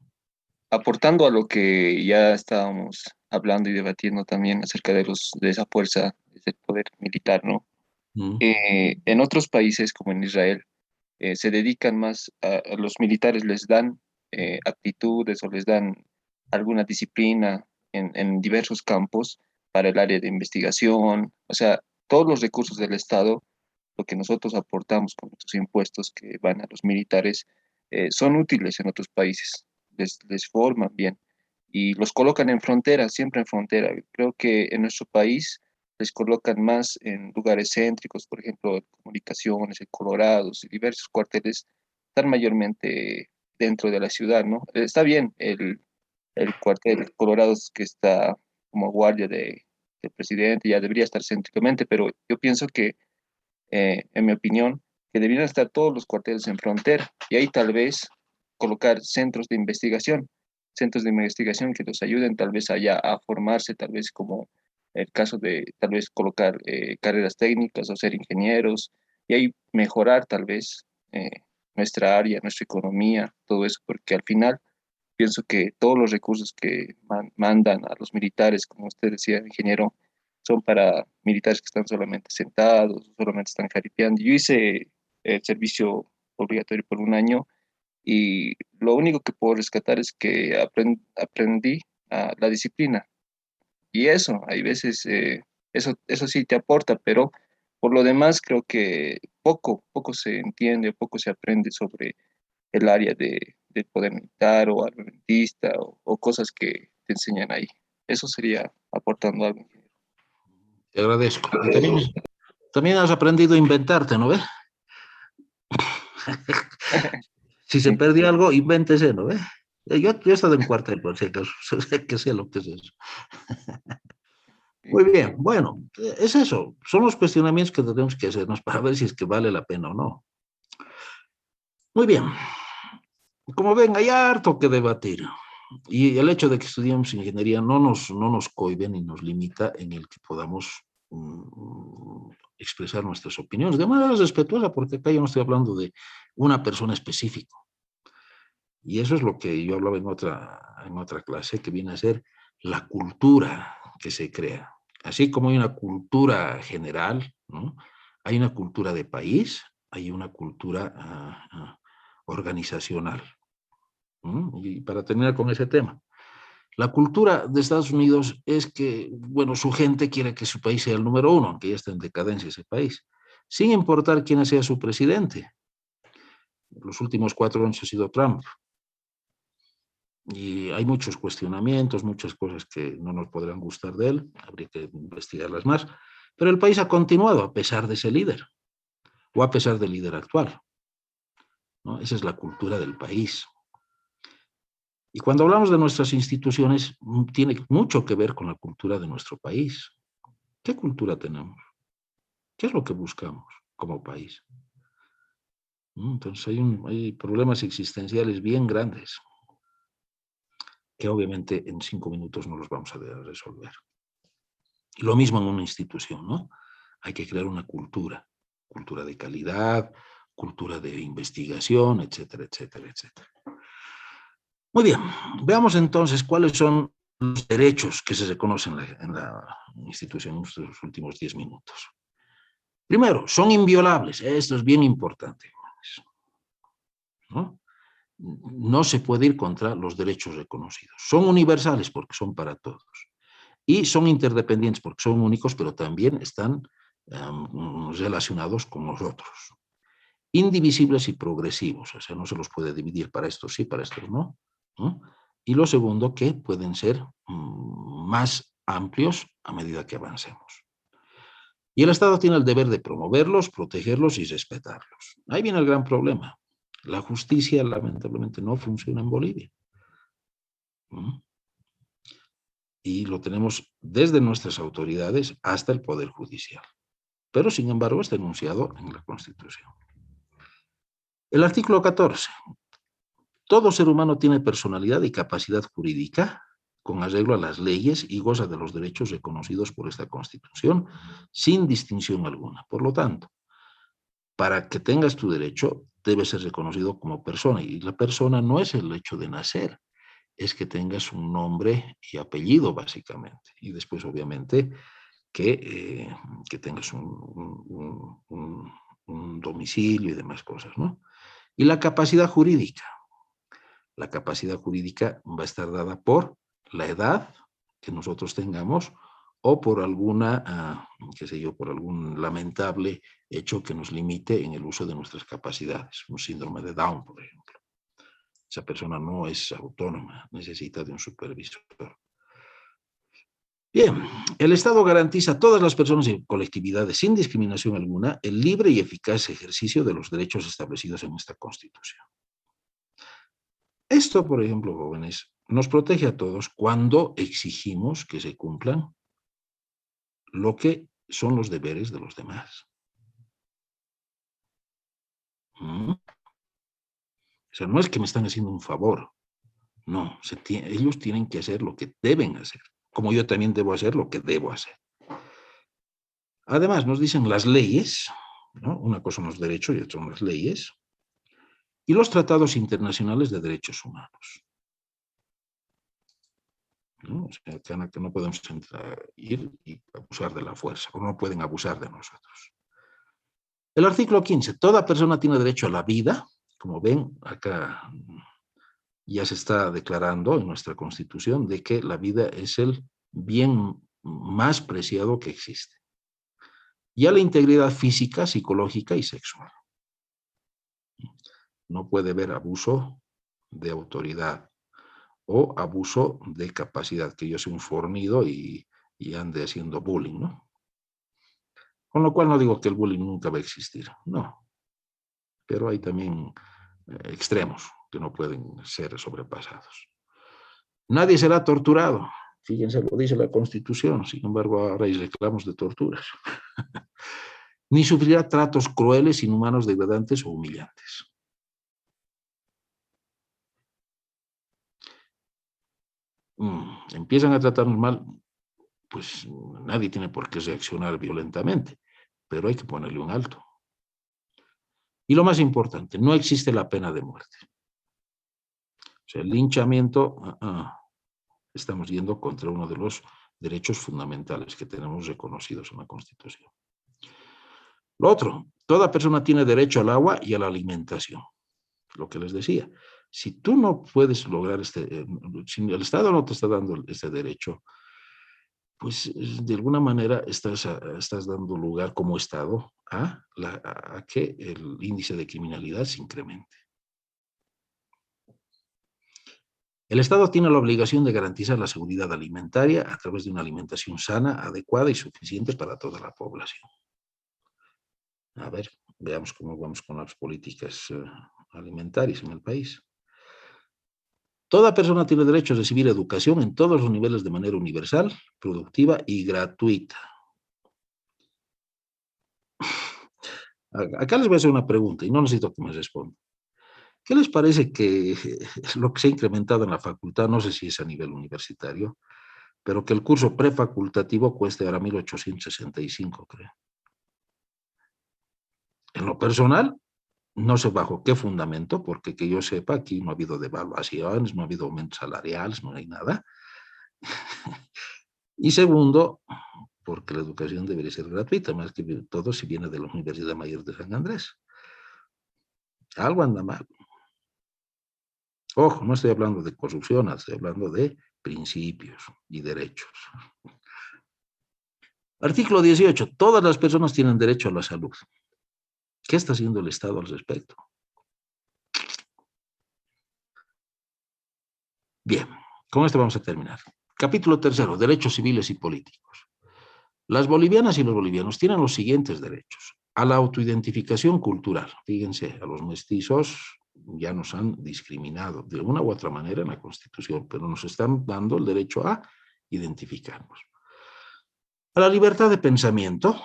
H: Aportando a lo que ya estábamos hablando y debatiendo también acerca de esa fuerza, de ese poder militar, ¿no?
A: Mm,
H: En otros países, como en Israel, se dedican más a los militares, les dan actitudes o les dan alguna disciplina en diversos campos para el área de investigación, o sea, todos los recursos del Estado, lo que nosotros aportamos con nuestros impuestos que van a los militares, son útiles en otros países, les forman bien y los colocan en frontera, siempre en frontera. Creo que en nuestro país les colocan más en lugares céntricos, por ejemplo, comunicaciones, en Colorados y diversos cuarteles, están mayormente dentro de la ciudad, ¿no? Está bien el cuartel Colorados que está como guardia del presidente, ya debería estar céntricamente, pero yo pienso que, en mi opinión, que deberían estar todos los cuarteles en frontera y ahí tal vez colocar centros de investigación que los ayuden tal vez allá a formarse, tal vez como el caso de tal vez colocar carreras técnicas o ser ingenieros y ahí mejorar tal vez nuestra área, nuestra economía, todo eso, porque al final pienso que todos los recursos que mandan a los militares, como usted decía, ingeniero, son para militares que están solamente sentados, solamente están jaripeando. Yo hice el servicio obligatorio por un año y lo único que puedo rescatar es que aprendí la disciplina. Y eso, hay veces, eso sí te aporta, pero por lo demás creo que poco se entiende, poco se aprende sobre el área del poder militar o armamentista o cosas que te enseñan ahí. Eso sería aportando algo.
A: Te agradezco. Y también has aprendido a inventarte, ¿no ves? Si se perdió algo, invéntese, ¿no ves? Yo he estado en cuartel, por si acaso, sé que sé lo que es eso. Muy bien, bueno, es eso. Son los cuestionamientos que tenemos que hacernos para ver si es que vale la pena o no. Muy bien. Como ven, hay harto que debatir. Y el hecho de que estudiemos ingeniería no nos cohíbe ni nos limita en el que podamos expresar nuestras opiniones de manera respetuosa, porque acá yo no estoy hablando de una persona específica. Y eso es lo que yo hablaba en otra clase, que viene a ser la cultura que se crea. Así como hay una cultura general, ¿no? Hay una cultura de país, hay una cultura organizacional. Y para terminar con ese tema, la cultura de Estados Unidos es que, bueno, su gente quiere que su país sea el número uno, aunque ya está en decadencia ese país, sin importar quién sea su presidente. Los últimos 4 años ha sido Trump. Y hay muchos cuestionamientos, muchas cosas que no nos podrán gustar de él, habría que investigarlas más, pero el país ha continuado a pesar de ese líder, o a pesar del líder actual, ¿no? Esa es la cultura del país. Y cuando hablamos de nuestras instituciones, tiene mucho que ver con la cultura de nuestro país. ¿Qué cultura tenemos? ¿Qué es lo que buscamos como país? Entonces hay problemas existenciales bien grandes que obviamente en 5 minutos no los vamos a resolver. Y lo mismo en una institución, ¿no? Hay que crear una cultura de calidad, cultura de investigación, etcétera, etcétera, etcétera. Muy bien, veamos entonces cuáles son los derechos que se reconocen en la institución en estos últimos 10 minutos. Primero, son inviolables. Esto es bien importante, ¿no? No se puede ir contra los derechos reconocidos. Son universales porque son para todos. Y son interdependientes porque son únicos, pero también están relacionados con los otros. Indivisibles y progresivos, o sea, no se los puede dividir para estos sí, para estos no. ¿No? Y lo segundo, que pueden ser más amplios a medida que avancemos. Y el Estado tiene el deber de promoverlos, protegerlos y respetarlos. Ahí viene el gran problema. La justicia, lamentablemente, no funciona en Bolivia. Y lo tenemos desde nuestras autoridades hasta el Poder Judicial. Pero, sin embargo, está enunciado en la Constitución. El artículo 14. Todo ser humano tiene personalidad y capacidad jurídica con arreglo a las leyes y goza de los derechos reconocidos por esta Constitución sin distinción alguna. Por lo tanto, para que tengas tu derecho, debes ser reconocido como persona. Y la persona no es el hecho de nacer, es que tengas un nombre y apellido, básicamente. Y después, obviamente, que tengas un domicilio y demás cosas, ¿no? Y la capacidad jurídica. La capacidad jurídica va a estar dada por la edad que nosotros tengamos o por alguna, qué sé yo, por algún lamentable hecho que nos limite en el uso de nuestras capacidades. Un síndrome de Down, por ejemplo. Esa persona no es autónoma, necesita de un supervisor. Bien, el Estado garantiza a todas las personas y colectividades, sin discriminación alguna, el libre y eficaz ejercicio de los derechos establecidos en esta Constitución. Esto, por ejemplo, jóvenes, nos protege a todos cuando exigimos que se cumplan lo que son los deberes de los demás. sea, no es que me están haciendo un favor. No, ellos tienen que hacer lo que deben hacer, como yo también debo hacer lo que debo hacer. Además, nos dicen las leyes, ¿no? Una cosa son los derechos y otra son las leyes, y los tratados internacionales de derechos humanos. ¿No? O sea, que no podemos ir y abusar de la fuerza, o no pueden abusar de nosotros. El artículo 15, toda persona tiene derecho a la vida. Como ven, acá ya se está declarando en nuestra Constitución de que la vida es el bien más preciado que existe. Y a la integridad física, psicológica y sexual. No puede haber abuso de autoridad o abuso de capacidad, que yo sea un fornido y ande haciendo bullying, ¿no? Con lo cual no digo que el bullying nunca va a existir, no. Pero hay también extremos que no pueden ser sobrepasados. Nadie será torturado. Fíjense, lo dice la Constitución. Sin embargo, ahora hay reclamos de torturas. Ni sufrirá tratos crueles, inhumanos, degradantes o humillantes. Empiezan a tratarnos mal, pues nadie tiene por qué reaccionar violentamente, pero hay que ponerle un alto. Y lo más importante, no existe la pena de muerte. O sea, el linchamiento, estamos yendo contra uno de los derechos fundamentales que tenemos reconocidos en la Constitución. Lo otro, toda persona tiene derecho al agua y a la alimentación. Lo que les decía, si tú no puedes lograr si el Estado no te está dando este derecho, pues de alguna manera estás dando lugar como Estado a que el índice de criminalidad se incremente. El Estado tiene la obligación de garantizar la seguridad alimentaria a través de una alimentación sana, adecuada y suficiente para toda la población. A ver, veamos cómo vamos con las políticas alimentarias en el país. Toda persona tiene derecho a recibir educación en todos los niveles de manera universal, productiva y gratuita. Acá les voy a hacer una pregunta y no necesito que me respondan. ¿Qué les parece que lo que se ha incrementado en la facultad, no sé si es a nivel universitario, pero que el curso prefacultativo cueste ahora 1.865, creo? En lo personal, no sé bajo qué fundamento, porque que yo sepa, aquí no ha habido devaluaciones, no ha habido aumentos salariales, no hay nada. Y segundo, porque la educación debería ser gratuita, más que todo si viene de la Universidad Mayor de San Andrés. Algo anda mal. Ojo, no estoy hablando de corrupción, estoy hablando de principios y derechos. Artículo 18. Todas las personas tienen derecho a la salud. ¿Qué está haciendo el Estado al respecto? Bien, con esto vamos a terminar. Capítulo 3. Derechos civiles y políticos. Las bolivianas y los bolivianos tienen los siguientes derechos. A la autoidentificación cultural. Fíjense, a los mestizos ya nos han discriminado de una u otra manera en la Constitución, pero nos están dando el derecho a identificarnos. A la libertad de pensamiento,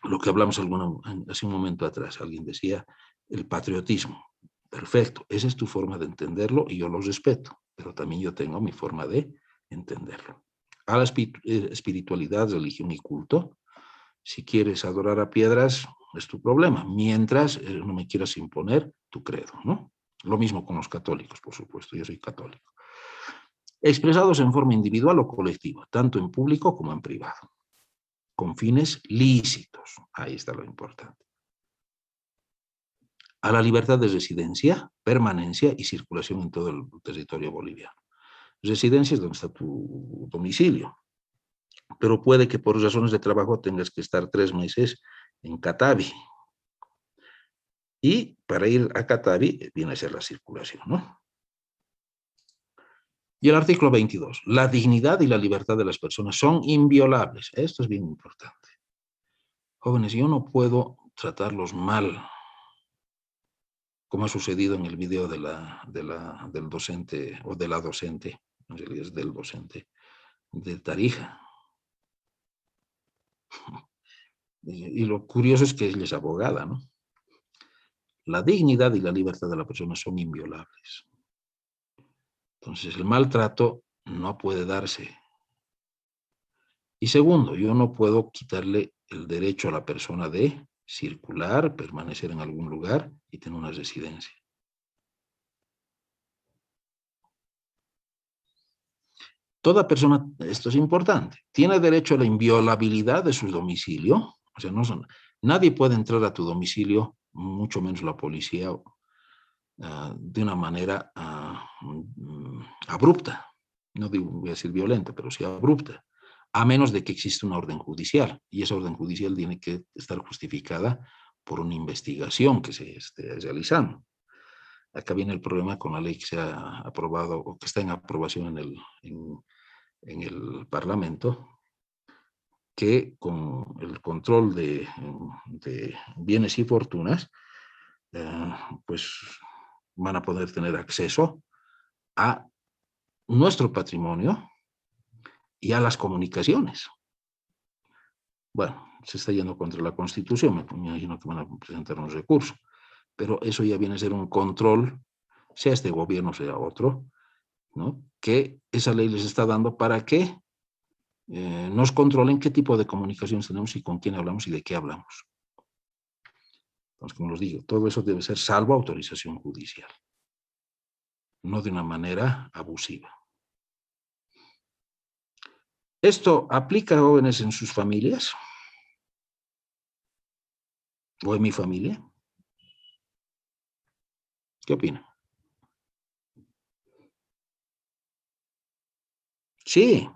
A: lo que hablamos hace un momento atrás, alguien decía, el patriotismo. Perfecto, esa es tu forma de entenderlo y yo lo respeto, pero también yo tengo mi forma de entenderlo. A la espiritualidad, religión y culto. Si quieres adorar a piedras, es tu problema, mientras no me quieras imponer tu credo, ¿no? Lo mismo con los católicos, por supuesto, yo soy católico. Expresados en forma individual o colectiva, tanto en público como en privado, con fines lícitos, ahí está lo importante. A la libertad de residencia, permanencia y circulación en todo el territorio boliviano. Residencia es donde está tu domicilio, pero puede que por razones de trabajo tengas que estar 3 meses en Catavi. Y para ir a Catavi viene a ser la circulación, ¿no? Y el artículo 22. La dignidad y la libertad de las personas son inviolables. Esto es bien importante. Jóvenes, yo no puedo tratarlos mal, como ha sucedido en el video del docente, o de la docente, en realidad es del docente, de Tarija. Y lo curioso es que ella es abogada, ¿no? La dignidad y la libertad de la persona son inviolables. Entonces, el maltrato no puede darse. Y segundo, yo no puedo quitarle el derecho a la persona de circular, permanecer en algún lugar y tener una residencia. Toda persona, esto es importante, tiene derecho a la inviolabilidad de su domicilio. O sea, nadie puede entrar a tu domicilio, mucho menos la policía, de una manera abrupta. No voy a decir violenta, pero sí abrupta. A menos de que exista una orden judicial. Y esa orden judicial tiene que estar justificada por una investigación que se esté realizando. Acá viene el problema con la ley que se ha aprobado o que está en aprobación en el Parlamento, que con el control de bienes y fortunas, pues van a poder tener acceso a nuestro patrimonio y a las comunicaciones. Bueno, se está yendo contra la Constitución, me imagino que van a presentar un recurso, pero eso ya viene a ser un control, sea este gobierno, sea otro, ¿no? Que esa ley les está dando para que nos controlen qué tipo de comunicaciones tenemos y con quién hablamos y de qué hablamos. Entonces, como les digo, todo eso debe ser salvo autorización judicial, no de una manera abusiva. ¿Esto aplica a jóvenes en sus familias? ¿O en mi familia? ¿Qué opinan? Sí,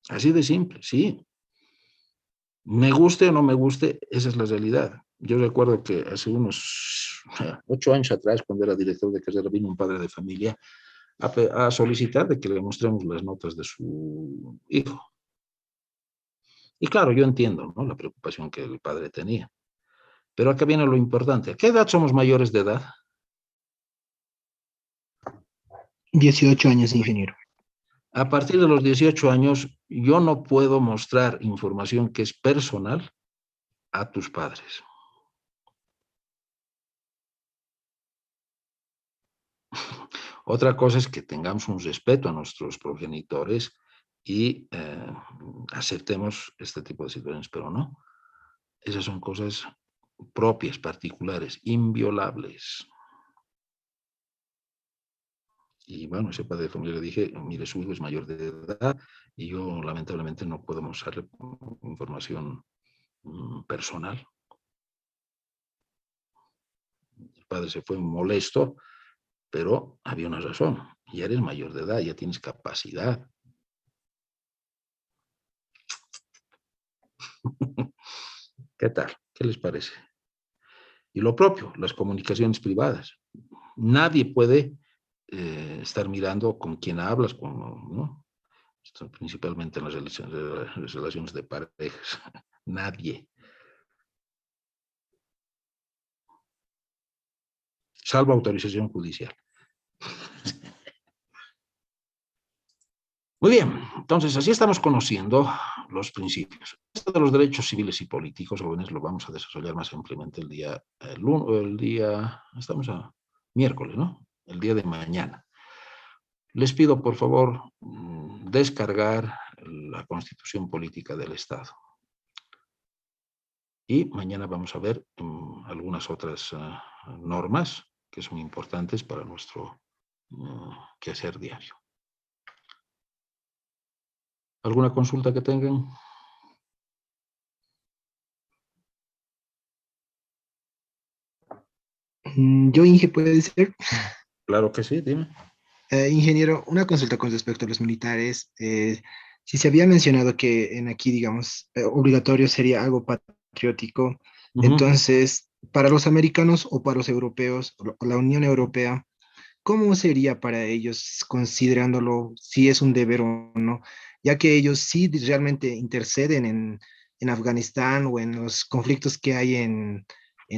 A: así de simple, sí. Me guste o no me guste, esa es la realidad. Yo recuerdo que hace unos 8 años atrás, cuando era director de carrera, vino un padre de familia a solicitar de que le mostremos las notas de su hijo. Y claro, yo entiendo, ¿no?, la preocupación que el padre tenía. Pero acá viene lo importante. ¿A qué edad somos mayores de edad?
E: 18 años, ingeniero.
A: A partir de los 18 años, yo no puedo mostrar información que es personal a tus padres. Otra cosa es que tengamos un respeto a nuestros progenitores y aceptemos este tipo de situaciones, pero no. Esas son cosas propias, particulares, inviolables. Y bueno, ese padre de familia le dije, mire, su hijo es mayor de edad y yo lamentablemente no puedo mostrarle información personal. El padre se fue molesto, pero había una razón. Ya eres mayor de edad, ya tienes capacidad. ¿Qué tal? ¿Qué les parece? Y lo propio, las comunicaciones privadas. Nadie puede estar mirando con quién hablas, ¿no? Esto principalmente en las relaciones de parejas. Nadie. Salvo autorización judicial. Muy bien, entonces así estamos conociendo los principios. Esto de los derechos civiles y políticos, jóvenes, lo vamos a desarrollar más ampliamente estamos a miércoles, ¿no? El día de mañana. Les pido, por favor, descargar la Constitución Política del Estado. Y mañana vamos a ver algunas otras normas que son importantes para nuestro quehacer diario. ¿Alguna consulta que tengan?
E: Yo, Inge, ¿puede ser?
A: Claro que sí, dime.
E: Ingeniero, una consulta con respecto a los militares. Si se había mencionado que en aquí, digamos, obligatorio sería algo patriótico, entonces, para los americanos o para los europeos, o la Unión Europea, ¿cómo sería para ellos considerándolo si es un deber o no? Ya que ellos sí realmente interceden en Afganistán o en los conflictos que hay en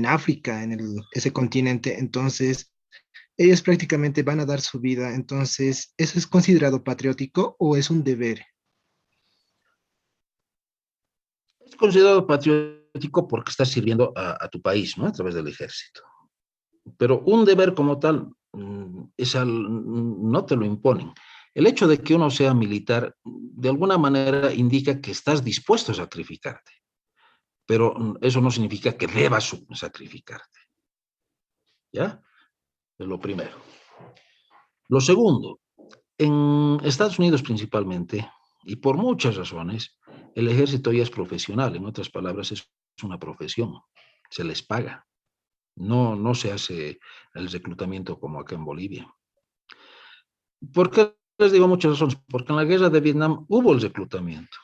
E: África, ese continente, entonces ellos prácticamente van a dar su vida. Entonces, ¿eso es considerado patriótico o es un deber?
A: Es considerado patriótico patriótico porque estás sirviendo a tu país, ¿no? A través del ejército. Pero un deber como tal, no te lo imponen. El hecho de que uno sea militar, de alguna manera indica que estás dispuesto a sacrificarte, pero eso no significa que debas sacrificarte. ¿Ya? Es lo primero. Lo segundo, en Estados Unidos principalmente, y por muchas razones, el ejército ya es profesional. En otras palabras, es una profesión. Se les paga. No se hace el reclutamiento como acá en Bolivia. ¿Por qué les digo muchas razones? Porque en la guerra de Vietnam hubo el reclutamiento.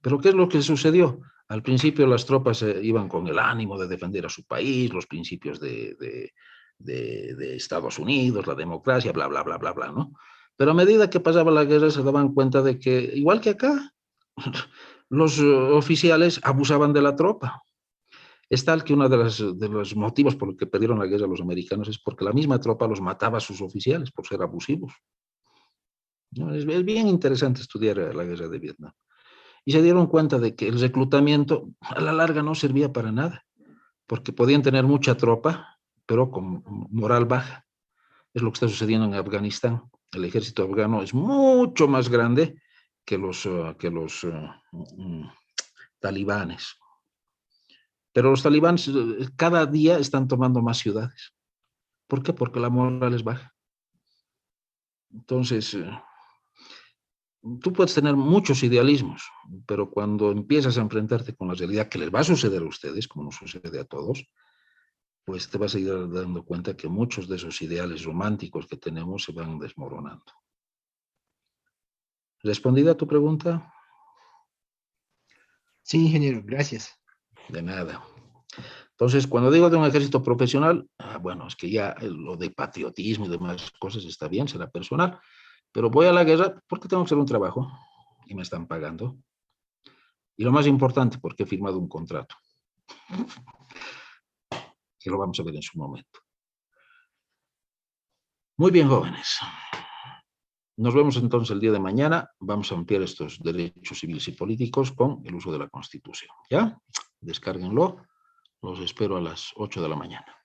A: Pero ¿qué es lo que sucedió? Al principio las tropas iban con el ánimo de defender a su país, los principios de Estados Unidos, la democracia, bla, bla, bla, bla, bla, ¿no? Pero a medida que pasaba la guerra se daban cuenta de que, igual que acá, los oficiales abusaban de la tropa. Es tal que uno de los motivos por los que perdieron la guerra los americanos es porque la misma tropa los mataba a sus oficiales por ser abusivos. ¿No? Es bien interesante estudiar la guerra de Vietnam. Y se dieron cuenta de que el reclutamiento a la larga no servía para nada, porque podían tener mucha tropa, pero con moral baja. Es lo que está sucediendo en Afganistán. El ejército afgano es mucho más grande que los talibanes. Pero los talibanes cada día están tomando más ciudades. ¿Por qué? Porque la moral es baja. Entonces, tú puedes tener muchos idealismos, pero cuando empiezas a enfrentarte con la realidad que les va a suceder a ustedes, como nos sucede a todos, pues te vas a ir dando cuenta que muchos de esos ideales románticos que tenemos se van desmoronando. ¿Respondida a tu pregunta?
E: Sí, ingeniero, gracias.
A: De nada. Entonces, cuando digo de un ejército profesional, bueno, es que ya lo de patriotismo y demás cosas está bien, será personal, pero voy a la guerra porque tengo que hacer un trabajo y me están pagando. Y lo más importante, porque he firmado un contrato. Que lo vamos a ver en su momento. Muy bien, jóvenes. Nos vemos entonces el día de mañana. Vamos a ampliar estos derechos civiles y políticos con el uso de la Constitución. ¿Ya? Descárguenlo. Los espero a las 8 de la mañana.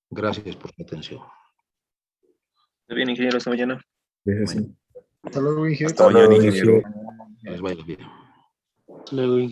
A: Gracias por su atención.
I: Muy bien, ingeniero, hasta mañana.
G: Sí.
E: Hasta luego, ingeniero.
G: Hasta mañana, ingeniero.
A: Les vaya bien.
I: Luego,